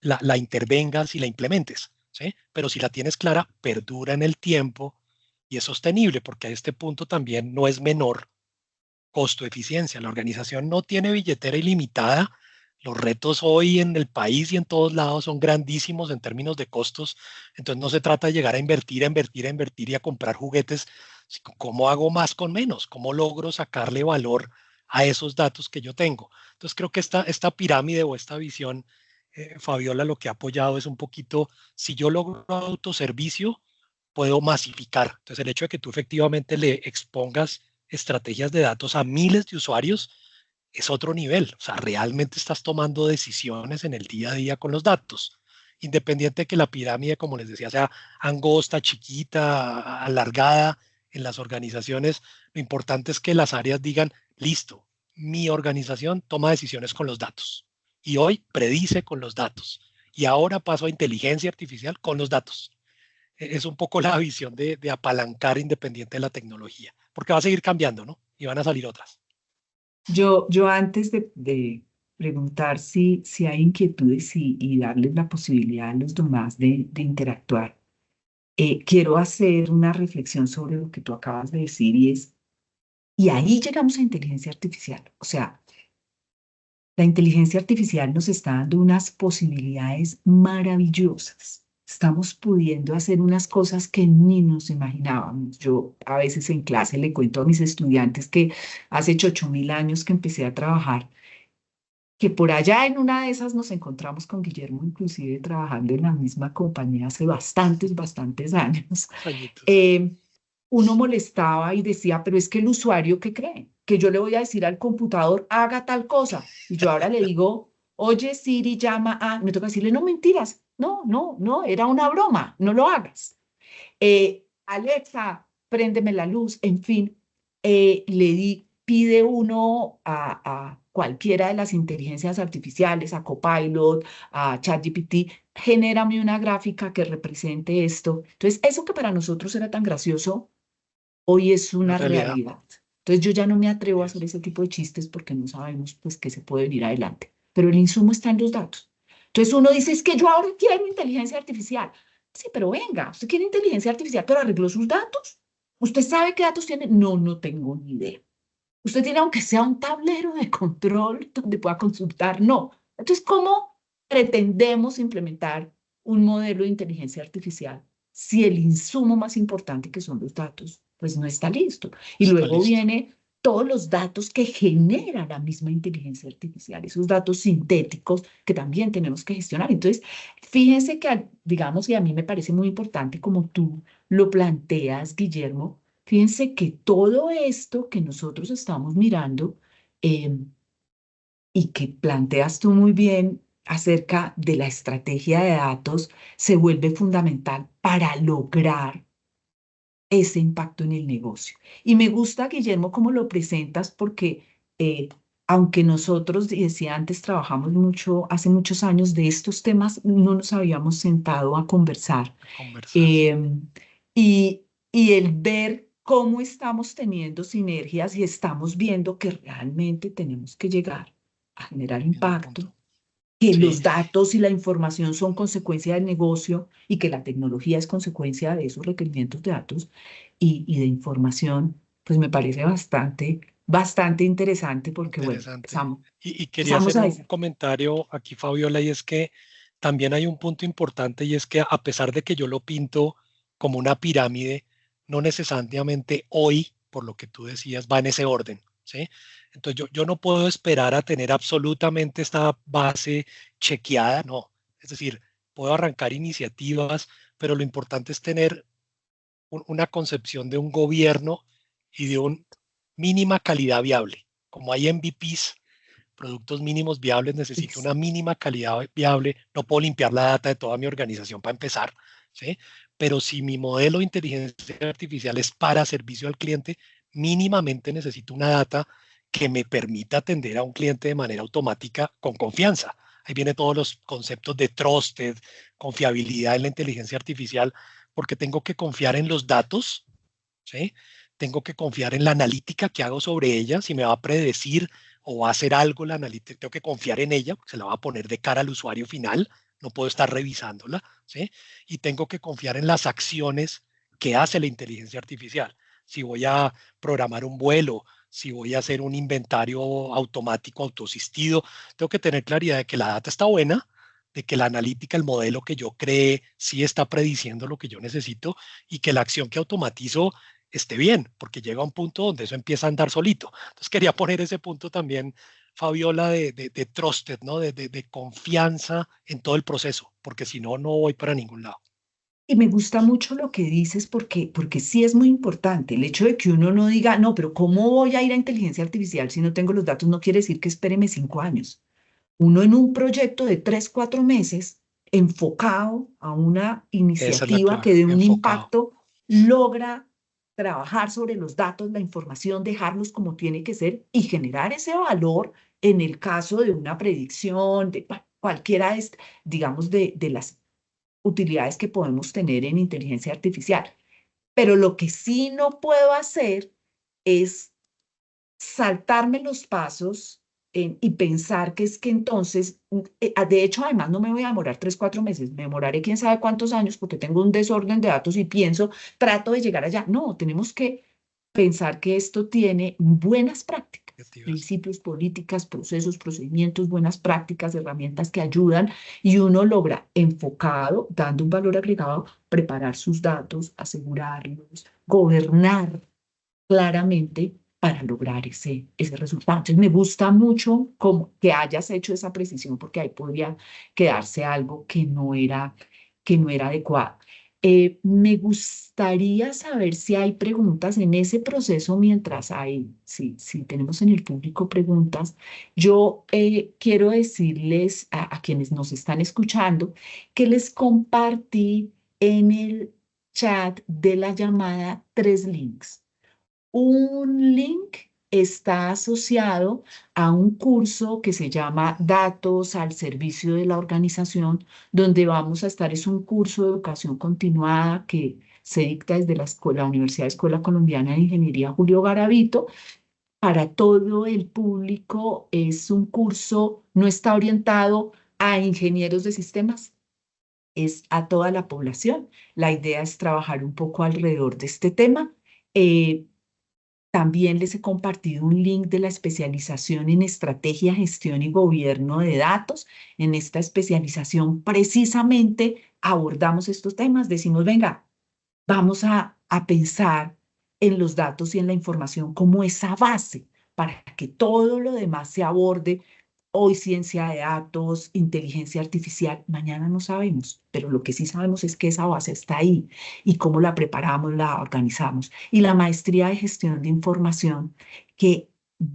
[SPEAKER 2] la intervengas y la implementes, ¿sí? Pero si la tienes clara, perdura en el tiempo y es sostenible, porque a este punto también no es menor costo-eficiencia. La organización no tiene billetera ilimitada. Los retos hoy en el país y en todos lados son grandísimos en términos de costos. Entonces no se trata de llegar a invertir, a invertir, a invertir y a comprar juguetes. ¿Cómo hago más con menos? ¿Cómo logro sacarle valor a esos datos que yo tengo? Entonces creo que esta pirámide o esta visión, Fabiola, lo que ha apoyado es un poquito, si yo logro autoservicio, puedo masificar. Entonces el hecho de que tú efectivamente le expongas estrategias de datos a miles de usuarios es otro nivel. O sea, realmente estás tomando decisiones en el día a día con los datos. Independiente de que la pirámide, como les decía, sea angosta, chiquita, alargada en las organizaciones, lo importante es que las áreas digan, listo, mi organización toma decisiones con los datos. Y hoy predice con los datos. Y ahora paso a inteligencia artificial con los datos. Es un poco la visión de apalancar independiente de la tecnología, porque va a seguir cambiando, ¿no? Y van a salir otras.
[SPEAKER 3] Yo antes de preguntar si hay inquietudes y darles la posibilidad a los demás de interactuar, quiero hacer una reflexión sobre lo que tú acabas de decir y ahí llegamos a inteligencia artificial. O sea, la inteligencia artificial nos está dando unas posibilidades maravillosas. Estamos pudiendo hacer unas cosas que ni nos imaginábamos. Yo a veces en clase le cuento a mis estudiantes que hace 8.000 años que empecé a trabajar, que por allá en una de esas nos encontramos con Guillermo, inclusive trabajando en la misma compañía hace bastantes años.
[SPEAKER 2] Añitos.
[SPEAKER 3] Eh, Uno molestaba y decía, pero es que el usuario, ¿qué cree? Que yo le voy a decir al computador, haga tal cosa. Y yo ahora le digo, oye, Siri, llama a... Me toca decirle, no, mentiras. No, era una broma, no lo hagas. Alexa, préndeme la luz, en fin, pide uno a cualquiera de las inteligencias artificiales, a Copilot, a ChatGPT, genérame una gráfica que represente esto. Entonces, eso que para nosotros era tan gracioso, hoy es
[SPEAKER 2] La
[SPEAKER 3] una
[SPEAKER 2] realidad.
[SPEAKER 3] realidad. Entonces, yo ya no me atrevo a hacer
[SPEAKER 2] Es
[SPEAKER 3] ese tipo de chistes porque no sabemos, pues, qué se puede venir adelante. Pero el insumo está en los datos. Entonces, uno dice, es que yo ahora quiero inteligencia artificial. Sí, pero venga, usted quiere inteligencia artificial, pero arregló sus datos. ¿Usted sabe qué datos tiene? No tengo ni idea. ¿Usted tiene aunque sea un tablero de control donde pueda consultar? No. Entonces, ¿cómo pretendemos implementar un modelo de inteligencia artificial si el insumo más importante, que son los datos, pues no está listo? Y
[SPEAKER 2] Está
[SPEAKER 3] luego
[SPEAKER 2] listo.
[SPEAKER 3] viene todos los datos que genera la misma inteligencia artificial, esos datos sintéticos que también tenemos que gestionar. Entonces, fíjense que, digamos, y a mí me parece muy importante como tú lo planteas, Guillermo, fíjense que todo esto que nosotros estamos mirando, y que planteas tú muy bien acerca de la estrategia de datos, se vuelve fundamental para lograr ese impacto en el negocio. Y me gusta, Guillermo, cómo lo presentas, porque aunque nosotros, decía antes, trabajamos mucho, hace muchos años de estos temas, no nos habíamos sentado a conversar.
[SPEAKER 2] Conversar, sí.
[SPEAKER 3] Em, y el ver cómo estamos teniendo sinergias y estamos viendo que realmente tenemos que llegar a generar
[SPEAKER 2] Mismo
[SPEAKER 3] impacto,
[SPEAKER 2] punto.
[SPEAKER 3] que
[SPEAKER 2] Sí,
[SPEAKER 3] los datos y la información son consecuencia del negocio y que la tecnología es consecuencia de esos requerimientos de datos y de información, pues me parece bastante interesante porque, bueno,
[SPEAKER 2] interesante. Y quería
[SPEAKER 3] empezamos
[SPEAKER 2] hacer
[SPEAKER 3] a
[SPEAKER 2] un
[SPEAKER 3] decir,
[SPEAKER 2] comentario aquí, Fabiola, y es que también hay un punto importante y es que a pesar de que yo lo pinto como una pirámide, no necesariamente hoy, por lo que tú decías, va en ese orden, ¿sí? Entonces yo no puedo esperar a tener absolutamente esta base chequeada, no. Es decir, puedo arrancar iniciativas, pero lo importante es tener una concepción de un gobierno y de una mínima calidad viable. Como hay MVPs, productos mínimos viables, necesito
[SPEAKER 3] es-
[SPEAKER 2] una mínima calidad viable. No puedo limpiar la data de toda mi organización para empezar, ¿sí? Pero si mi modelo de inteligencia artificial es para servicio al cliente, mínimamente necesito una data que me permita atender a un cliente de manera automática con confianza. Ahí vienen todos los conceptos de trusted, confiabilidad en la inteligencia artificial, porque tengo que confiar en los datos, ¿sí? Tengo que confiar en la analítica que hago sobre ella, si me va a predecir o va a hacer algo la analítica, tengo que confiar en ella, porque se la va a poner de cara al usuario final, no puedo estar revisándola, ¿sí? Y tengo que confiar en las acciones que hace la inteligencia artificial. Si voy a programar un vuelo, si voy a hacer un inventario automático autoasistido, tengo que tener claridad de que la data está buena, de que la analítica, el modelo que yo cree, sí está prediciendo lo que yo necesito y que la acción que automatizo esté bien, porque llega un punto donde eso empieza a andar solito. Entonces quería poner ese punto también, Fabiola, de trusted, ¿no? De confianza en todo el proceso, porque si no, no voy para ningún lado.
[SPEAKER 3] y me gusta mucho lo que dices porque sí es muy importante. El hecho de que uno no diga, no, pero ¿cómo voy a ir a inteligencia artificial si no tengo los datos? No quiere decir que espéreme 5 años. Uno en un proyecto de 3, 4 meses, enfocado a una
[SPEAKER 2] Esa es la
[SPEAKER 3] iniciativa
[SPEAKER 2] clave,
[SPEAKER 3] que de un
[SPEAKER 2] enfocado.
[SPEAKER 3] impacto logra trabajar sobre los datos, la información, dejarlos como tiene que ser y generar ese valor en el caso de una predicción, de cualquiera, digamos, de las utilidades que podemos tener en inteligencia artificial. Pero lo que sí no puedo hacer es saltarme los pasos y pensar que es que entonces, de hecho, además no me voy a demorar 3, 4 meses, me demoraré quién sabe cuántos años porque tengo un desorden de datos y pienso, trato de llegar allá. No, tenemos que pensar que esto tiene buenas prácticas,
[SPEAKER 2] Objetivas.
[SPEAKER 3] principios, políticas, procesos, procedimientos, buenas prácticas, herramientas que ayudan y uno logra enfocado, dando un valor agregado, preparar sus datos, asegurarlos, gobernar claramente para lograr ese resultado. Entonces, me gusta mucho que hayas hecho esa precisión porque ahí podría quedarse algo que no era adecuado. Me gustaría saber si hay preguntas en ese proceso mientras si tenemos en el público preguntas. Yo quiero decirles a quienes nos están escuchando que les compartí en el chat de la llamada 3 links. Un link está asociado a un curso que se llama Datos al servicio de la organización, donde vamos a estar, es un curso de educación continuada que se dicta desde la Universidad Escuela Colombiana de Ingeniería Julio Garavito. Para todo el público es un curso, no está orientado a ingenieros de sistemas, es a toda la población. La idea es trabajar un poco alrededor de este tema. Eh, También les he compartido un link de la especialización en estrategia, gestión y gobierno de datos. En esta especialización precisamente abordamos estos temas. Decimos, venga, vamos a pensar en los datos y en la información como esa base para que todo lo demás se aborde. Hoy ciencia de datos, inteligencia artificial, mañana no sabemos, pero lo que sí sabemos es que esa base está ahí y cómo la preparamos, la organizamos. Y la maestría de gestión de información, que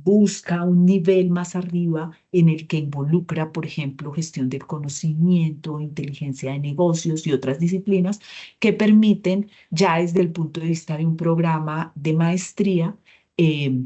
[SPEAKER 3] busca un nivel más arriba en el que involucra, por ejemplo, gestión del conocimiento, inteligencia de negocios y otras disciplinas que permiten ya desde el punto de vista de un programa de maestría, eh,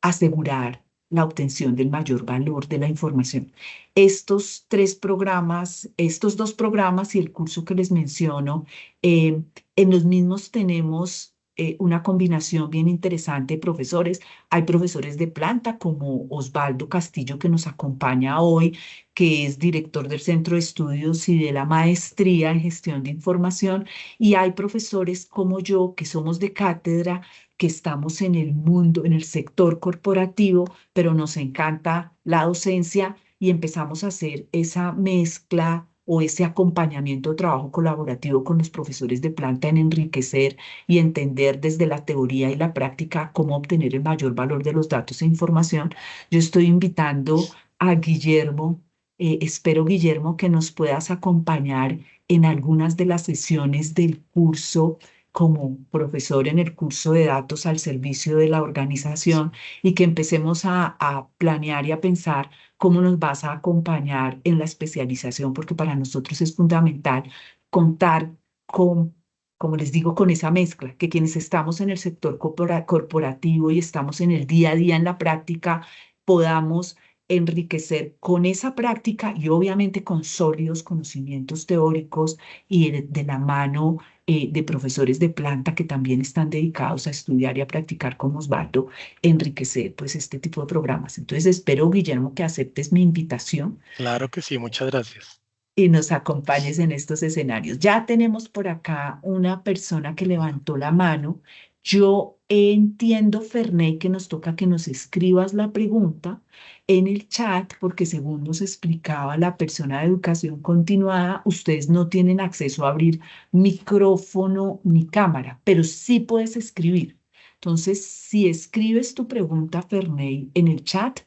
[SPEAKER 3] asegurar la obtención del mayor valor de la información. Estos tres programas, estos dos programas y el curso que les menciono, en los mismos tenemos una combinación bien interesante de profesores. Hay profesores de planta como Osvaldo Castillo, que nos acompaña hoy, que es director del Centro de Estudios y de la Maestría en Gestión de Información, y hay profesores como yo, que somos de cátedra, que estamos en el mundo, en el sector corporativo, pero nos encanta la docencia y empezamos a hacer esa mezcla o ese acompañamiento, trabajo colaborativo con los profesores de planta en enriquecer y entender desde la teoría y la práctica cómo obtener el mayor valor de los datos e información. Yo estoy invitando a Guillermo, espero Guillermo que nos puedas acompañar en algunas de las sesiones del curso como profesor en el curso de datos al servicio de la organización y que empecemos a planear y a pensar cómo nos vas a acompañar en la especialización, porque para nosotros es fundamental contar con, como les digo, con esa mezcla, que quienes estamos en el sector corporativo y estamos en el día a día en la práctica, podamos enriquecer con esa práctica y obviamente con sólidos conocimientos teóricos y de la mano de profesores de planta que también están dedicados a estudiar y a practicar como Osvaldo, enriquecer pues este tipo de programas. Entonces espero, Guillermo, que aceptes mi invitación
[SPEAKER 2] Claro que sí, muchas gracias.
[SPEAKER 3] y nos acompañes en estos escenarios. Ya tenemos por acá una persona que levantó la mano. Yo entiendo, Ferney, que nos toca que nos escribas la pregunta en el chat, porque según nos explicaba la persona de educación continuada, ustedes no tienen acceso a abrir micrófono ni cámara, pero sí puedes escribir. Entonces, si escribes tu pregunta, Ferney, en el chat,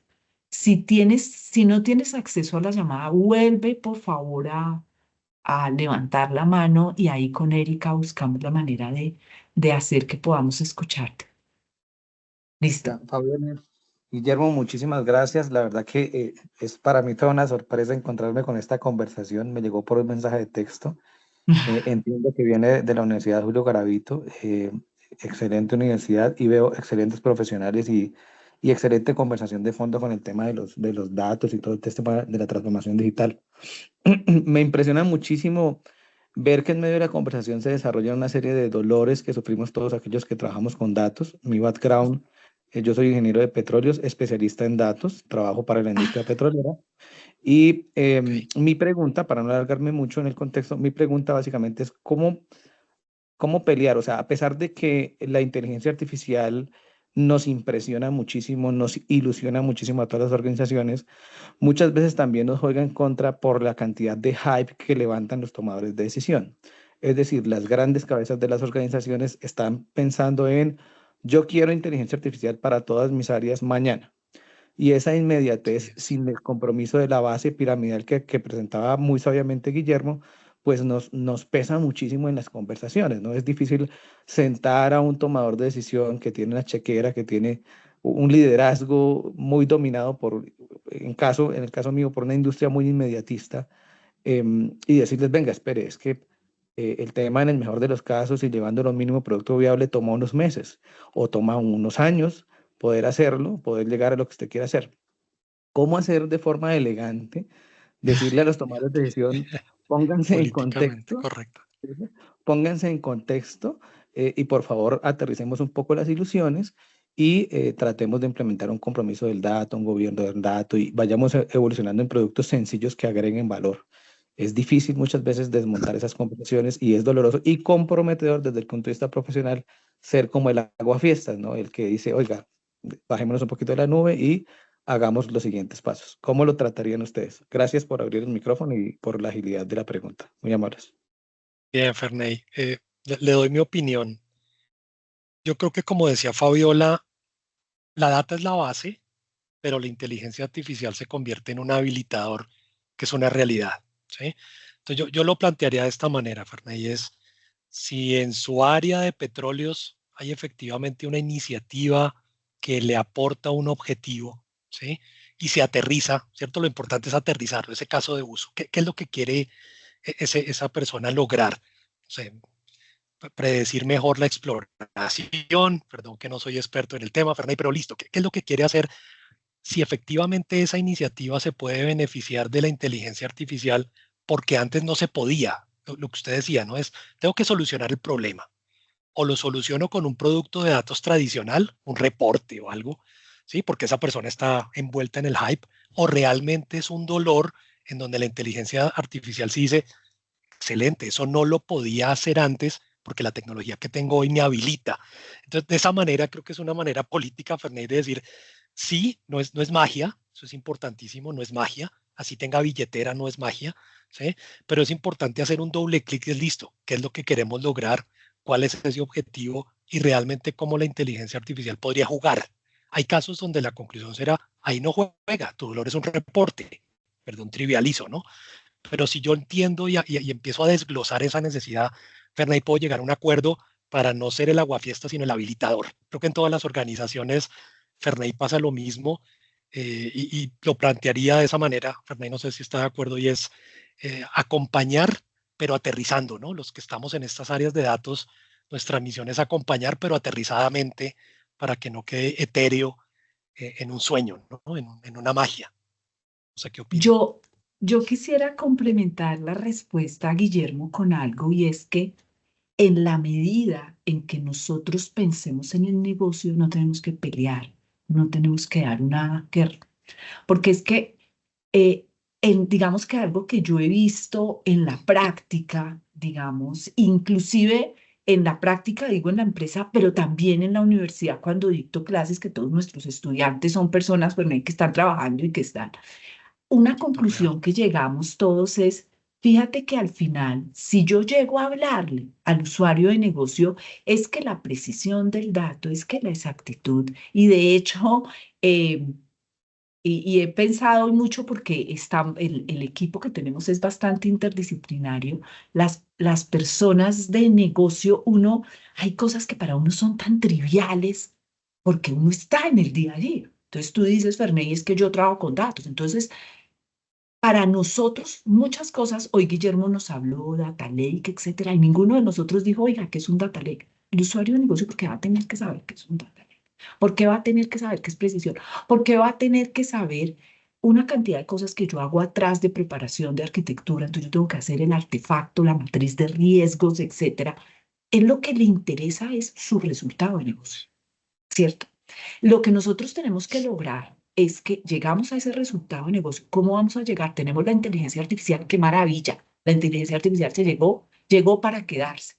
[SPEAKER 3] si no tienes acceso a la llamada, vuelve por favor a levantar la mano y ahí con Erika buscamos la manera de hacer que podamos escucharte. Listo.
[SPEAKER 4] Ya, Fabián, Guillermo, muchísimas gracias. La verdad que es para mí toda una sorpresa encontrarme con esta conversación. Me llegó por un mensaje de texto. Entiendo que viene de la Universidad Julio Garavito, excelente universidad, y veo excelentes profesionales y excelente conversación de fondo con el tema de los datos y todo este tema de la transformación digital. Me impresiona muchísimo ver que en medio de la conversación se desarrolla una serie de dolores que sufrimos todos aquellos que trabajamos con datos. Mi background, yo soy ingeniero de petróleos, especialista en datos, trabajo para la industria petrolera. Y
[SPEAKER 2] Ok.
[SPEAKER 4] mi pregunta, para no alargarme mucho en el contexto, mi pregunta básicamente es cómo pelear, o sea, a pesar de que la inteligencia artificial nos impresiona muchísimo, nos ilusiona muchísimo a todas las organizaciones, muchas veces también nos juega en contra por la cantidad de hype que levantan los tomadores de decisión. Es decir, las grandes cabezas de las organizaciones están pensando en, yo quiero inteligencia artificial para todas mis áreas mañana. Y esa
[SPEAKER 2] Así
[SPEAKER 4] inmediatez,
[SPEAKER 2] es.
[SPEAKER 4] sin el compromiso de la base piramidal que presentaba muy sabiamente Guillermo, pues nos pesa muchísimo en las conversaciones, ¿no? Es difícil sentar a un tomador de decisión que tiene una chequera, que tiene un liderazgo muy dominado en el caso mío, por una industria muy inmediatista, y decirles, venga, espere, es que el tema en el mejor de los casos y llevándolo a un mínimo producto viable toma unos meses o toma unos años poder hacerlo, poder llegar a lo que usted quiere hacer. ¿Cómo hacer de forma elegante? Decirle a los tomadores de decisión, pónganse en
[SPEAKER 2] Políticamente
[SPEAKER 4] contexto,
[SPEAKER 2] correcto.
[SPEAKER 4] ¿sí? Pónganse en contexto y por favor aterricemos un poco las ilusiones y tratemos de implementar un compromiso del dato, un gobierno del dato y vayamos evolucionando en productos sencillos que agreguen valor. Es difícil muchas veces desmontar esas conversaciones y es doloroso y comprometedor desde el punto de vista profesional ser como el aguafiestas, ¿no? El que dice, oiga, bajémonos un poquito de la nube y hagamos los siguientes pasos. ¿Cómo lo tratarían ustedes? Gracias por abrir el micrófono y por la agilidad de la pregunta. Muy amables.
[SPEAKER 2] Bien, Ferney. Le doy mi opinión. Yo creo que como decía Fabiola, la data es la base, pero la inteligencia artificial se convierte en un habilitador, que es una realidad, ¿sí? Entonces yo lo plantearía de esta manera, Ferney, es si en su área de petróleos hay efectivamente una iniciativa que le aporta un objetivo, ¿sí? Y se aterriza, ¿cierto? Lo importante es aterrizarlo, ese caso de uso. ¿Qué es lo que quiere esa persona lograr? O sea, predecir mejor la exploración, perdón que no soy experto en el tema, Ferney, pero listo, ¿qué es lo que quiere hacer? Si efectivamente esa iniciativa se puede beneficiar de la inteligencia artificial, porque antes no se podía, lo que usted decía, ¿no? Es, tengo que solucionar el problema, o lo soluciono con un producto de datos tradicional, un reporte o algo, ¿sí? Porque esa persona está envuelta en el hype, o realmente es un dolor en donde la inteligencia artificial sí dice, excelente, eso no lo podía hacer antes porque la tecnología que tengo hoy me habilita. Entonces, de esa manera, creo que es una manera política, Fernández, de decir, sí, no es magia, eso es importantísimo, no es magia, así tenga billetera, no es magia, ¿sí? Pero es importante hacer un doble clic y es listo, qué es lo que queremos lograr, cuál es ese objetivo y realmente cómo la inteligencia artificial podría jugar. Hay casos donde la conclusión será, ahí no juega, tu dolor es un reporte, perdón, trivializo, ¿no? Pero si yo entiendo y empiezo a desglosar esa necesidad, Ferney, puedo llegar a un acuerdo para no ser el aguafiesta, sino el habilitador. Creo que en todas las organizaciones, Ferney, pasa lo mismo y lo plantearía de esa manera. Ferney, no sé si está de acuerdo, y es acompañar, pero aterrizando, ¿no? Los que estamos en estas áreas de datos, nuestra misión es acompañar, pero aterrizadamente, para que no quede etéreo en un sueño, ¿no? En una magia. No sé qué opina.
[SPEAKER 3] Yo, yo quisiera complementar la respuesta a Guillermo con algo y es que en la medida en que nosotros pensemos en el negocio, no tenemos que pelear, no tenemos que dar una guerra, porque es que digamos que algo que yo he visto en la práctica, digamos, inclusive en la práctica, digo en la empresa, pero también en la universidad cuando dicto clases, que todos nuestros estudiantes son personas pues, que están trabajando y que están. Una
[SPEAKER 2] Real.
[SPEAKER 3] conclusión que llegamos todos es, fíjate que al final, si yo llego a hablarle al usuario de negocio, es que la precisión del dato, es que la exactitud, y de hecho, eh, y he pensado mucho porque el equipo que tenemos es bastante interdisciplinario. Las personas de negocio, hay cosas que para uno son tan triviales porque uno está en el día a día. Entonces tú dices, Ferney, es que yo trabajo con datos. Entonces, para nosotros, muchas cosas, hoy Guillermo nos habló, data lake, etcétera, y ninguno de nosotros dijo, oiga, ¿qué es un data lake? El usuario de negocio, porque va a tener que saber qué es un data lake. ¿Por qué va a tener que saber qué es precisión? ¿Por qué va a tener que saber una cantidad de cosas que yo hago atrás de preparación de arquitectura? Entonces yo tengo que hacer el artefacto, la matriz de riesgos, etcétera. En lo que le interesa es su resultado de negocio, ¿cierto? Lo que nosotros tenemos que lograr es que llegamos a ese resultado de negocio. ¿Cómo vamos a llegar? Tenemos la inteligencia artificial, qué maravilla. La inteligencia artificial llegó para quedarse.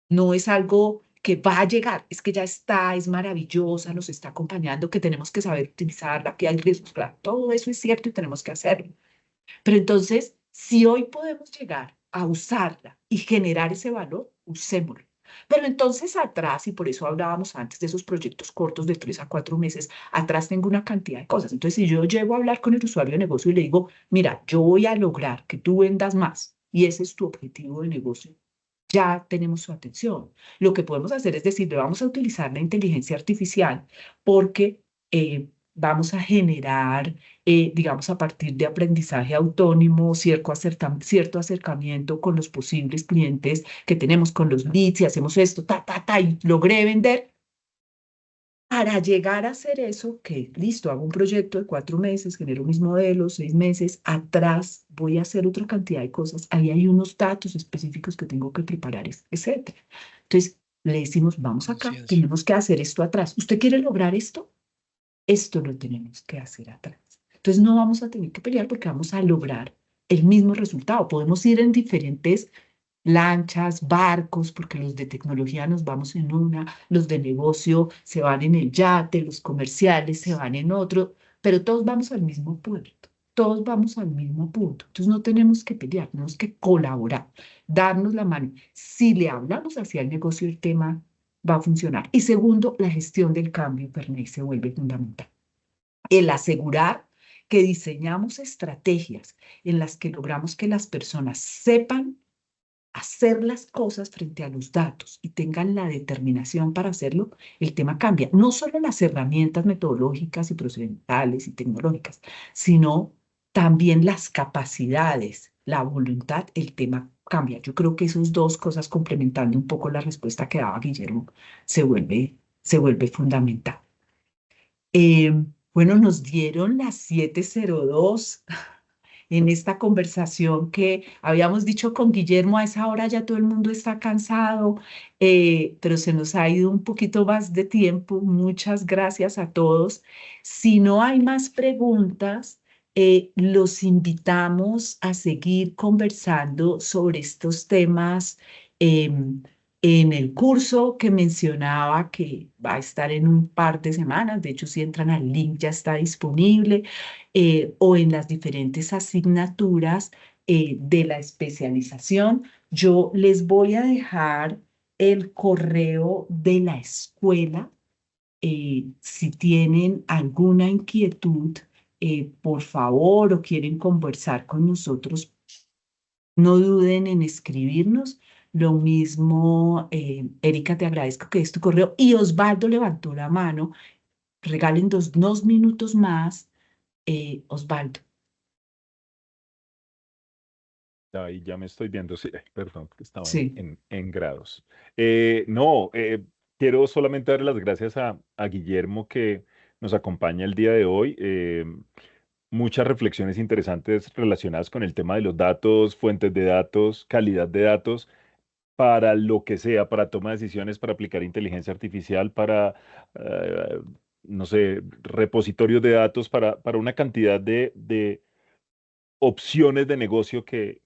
[SPEAKER 3] No es algo que va a llegar, es que ya está, es maravillosa, nos está acompañando, que tenemos que saber utilizarla, que hay riesgos, claro, todo eso es cierto y tenemos que hacerlo. Pero entonces, si hoy podemos llegar a usarla y generar ese valor, usémoslo. Pero entonces atrás, y por eso hablábamos antes de esos proyectos cortos de 3 a 4 meses, atrás tengo una cantidad de cosas. Entonces, si yo llego a hablar con el usuario de negocio y le digo, mira, yo voy a lograr que tú vendas más y ese es tu objetivo de negocio, ya tenemos su atención. Lo que podemos hacer es decir, vamos a utilizar la inteligencia artificial porque vamos a generar, digamos, a partir de aprendizaje autónomo, cierto acercamiento con los posibles clientes que tenemos, con los leads, y hacemos esto, y logré vender. Para llegar a hacer eso, que listo, hago un proyecto de 4 meses, genero mis modelos, 6 meses, atrás voy a hacer otra cantidad de cosas. Ahí hay unos datos específicos que tengo que preparar, etcétera. Entonces, le decimos, vamos acá,
[SPEAKER 2] Ciencia.
[SPEAKER 3] tenemos que hacer esto atrás. ¿Usted quiere lograr esto? Esto lo tenemos que hacer atrás. Entonces, no vamos a tener que pelear porque vamos a lograr el mismo resultado. Podemos ir en diferentes lanchas, barcos, porque los de tecnología nos vamos en una, los de negocio se van en el yate, los comerciales se van en otro, pero todos vamos al mismo puerto, todos vamos al mismo punto. Entonces no tenemos que pelear, tenemos que colaborar, darnos la mano. Si le hablamos hacia el negocio, el tema va a funcionar. Y segundo, la gestión del cambio, Perney, se vuelve fundamental. El asegurar que diseñamos estrategias en las que logramos que las personas sepan hacer las cosas frente a los datos y tengan la determinación para hacerlo, el tema cambia. No solo las herramientas metodológicas y procedimentales y tecnológicas, sino también las capacidades, la voluntad, el tema cambia. Yo creo que esas dos cosas, complementando un poco la respuesta que daba Guillermo, se vuelve fundamental. Bueno, nos dieron las 7:02 en esta conversación que habíamos dicho con Guillermo. A esa hora ya todo el mundo está cansado, pero se nos ha ido un poquito más de tiempo. Muchas gracias a todos. Si no hay más preguntas, los invitamos a seguir conversando sobre estos temas en el curso que mencionaba, que va a estar en un par de semanas. De hecho, si entran al link ya está disponible, o en las diferentes asignaturas de la especialización. Yo les voy a dejar el correo de la escuela. Si tienen alguna inquietud, por favor, o quieren conversar con nosotros, no duden en escribirnos. Lo mismo, Erika, te agradezco que es tu correo. Y Osvaldo levantó la mano. Regalen dos minutos más. Osvaldo.
[SPEAKER 5] Ahí ya me estoy viendo, sí, perdón, que estaba
[SPEAKER 3] Sí.
[SPEAKER 5] en grados. Quiero solamente darle las gracias a Guillermo que nos acompaña el día de hoy. Muchas reflexiones interesantes relacionadas con el tema de los datos, fuentes de datos, calidad de datos, para lo que sea, para toma de decisiones, para aplicar inteligencia artificial, para, no sé, repositorios de datos, para una cantidad de opciones de negocio que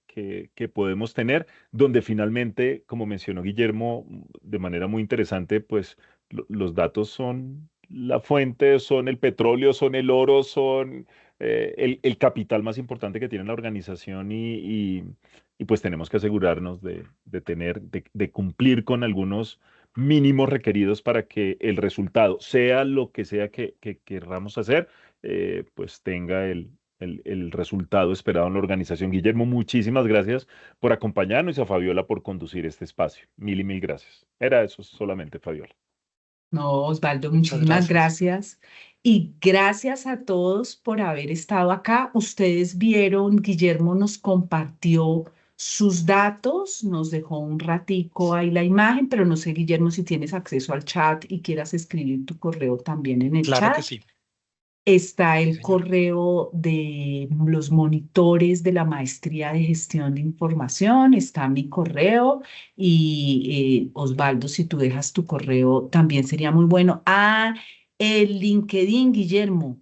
[SPEAKER 5] podemos tener, donde finalmente, como mencionó Guillermo, de manera muy interesante, pues los datos son la fuente, son el petróleo, son el oro, son el capital más importante que tiene la organización y pues tenemos que asegurarnos de cumplir con algunos mínimos requeridos para que el resultado, sea lo que sea que querramos hacer, pues tenga el resultado esperado en la organización. Guillermo, muchísimas gracias por acompañarnos y a Fabiola por conducir este espacio. Mil y mil gracias. Era eso solamente, Fabiola.
[SPEAKER 3] No, Osvaldo,
[SPEAKER 2] Muchas
[SPEAKER 3] muchísimas
[SPEAKER 2] gracias.
[SPEAKER 3] gracias. Y gracias a todos por haber estado acá. Ustedes vieron, Guillermo nos compartió sus datos, nos dejó un ratico ahí la imagen, pero no sé, Guillermo, si tienes acceso al chat y quieras escribir tu correo también en el
[SPEAKER 2] Claro que
[SPEAKER 3] chat.
[SPEAKER 2] sí.
[SPEAKER 3] Está
[SPEAKER 2] Sí,
[SPEAKER 3] el
[SPEAKER 2] señor.
[SPEAKER 3] correo de los monitores de la maestría de gestión de información, está mi correo y Osvaldo, si tú dejas tu correo también sería muy bueno. Ah, el LinkedIn, Guillermo,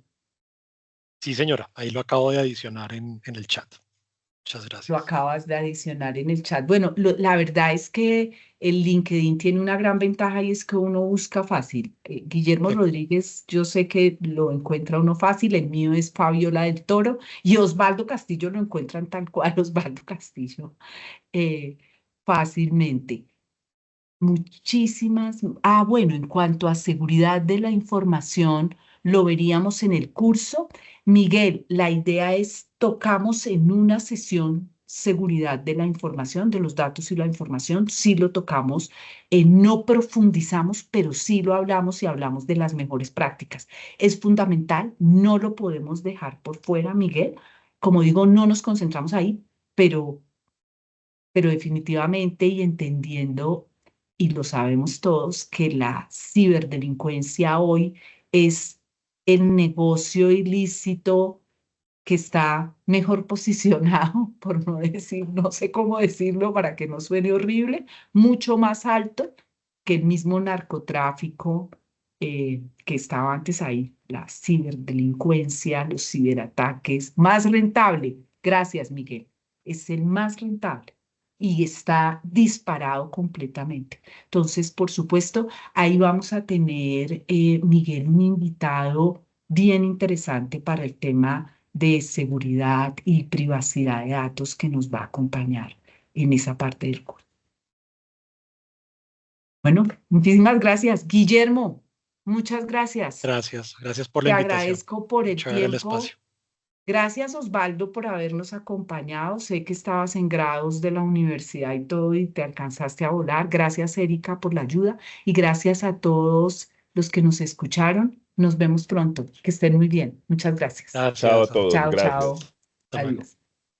[SPEAKER 2] Sí, señora. Ahí lo acabo de adicionar en el chat. Muchas
[SPEAKER 3] lo
[SPEAKER 2] gracias.
[SPEAKER 3] acabas de adicionar en el chat. Bueno, la verdad es que el LinkedIn tiene una gran ventaja y es que uno busca fácil. Guillermo
[SPEAKER 2] Sí,
[SPEAKER 3] Rodríguez, yo sé que lo encuentra uno fácil, el mío es Fabiola del Toro y Osvaldo Castillo lo encuentran tal cual, Osvaldo Castillo, eh, fácilmente. Muchísimas. Ah, bueno, en cuanto a seguridad de la información, lo veríamos en el curso. Miguel, la idea es tocamos en una sesión seguridad de la información, de los datos y la información. Sí lo tocamos, no profundizamos, pero sí lo hablamos y hablamos de las mejores prácticas. Es fundamental, no lo podemos dejar por fuera, Miguel. Como digo, no nos concentramos ahí, pero definitivamente y entendiendo, y lo sabemos todos, que la ciberdelincuencia hoy es el negocio ilícito que está mejor posicionado, por no decir, no sé cómo decirlo para que no suene horrible, mucho más alto que el mismo narcotráfico que estaba antes ahí, la ciberdelincuencia, los ciberataques, más rentable. Gracias, Miguel. Es el más rentable y está disparado completamente. Entonces, por supuesto, ahí vamos a tener, Miguel, un invitado bien interesante para el tema de seguridad y privacidad de datos que nos va a acompañar en esa parte del curso. Bueno, muchísimas gracias. Guillermo, muchas gracias.
[SPEAKER 2] gracias. Gracias por la
[SPEAKER 3] Te
[SPEAKER 2] invitación.
[SPEAKER 3] agradezco por
[SPEAKER 2] Muy
[SPEAKER 3] el
[SPEAKER 2] chévere el
[SPEAKER 3] tiempo.
[SPEAKER 2] espacio.
[SPEAKER 3] Gracias, Osvaldo, por habernos acompañado. Sé que estabas en grados de la universidad y todo y te alcanzaste a volar. Gracias, Erika, por la ayuda y gracias a todos los que nos escucharon. Nos vemos pronto. Que estén muy bien. Muchas gracias.
[SPEAKER 2] Gracias
[SPEAKER 5] Chao a
[SPEAKER 2] a todos.
[SPEAKER 5] todos,
[SPEAKER 3] Chao,
[SPEAKER 5] gracias.
[SPEAKER 3] chao.
[SPEAKER 2] Hasta luego.
[SPEAKER 3] Adiós.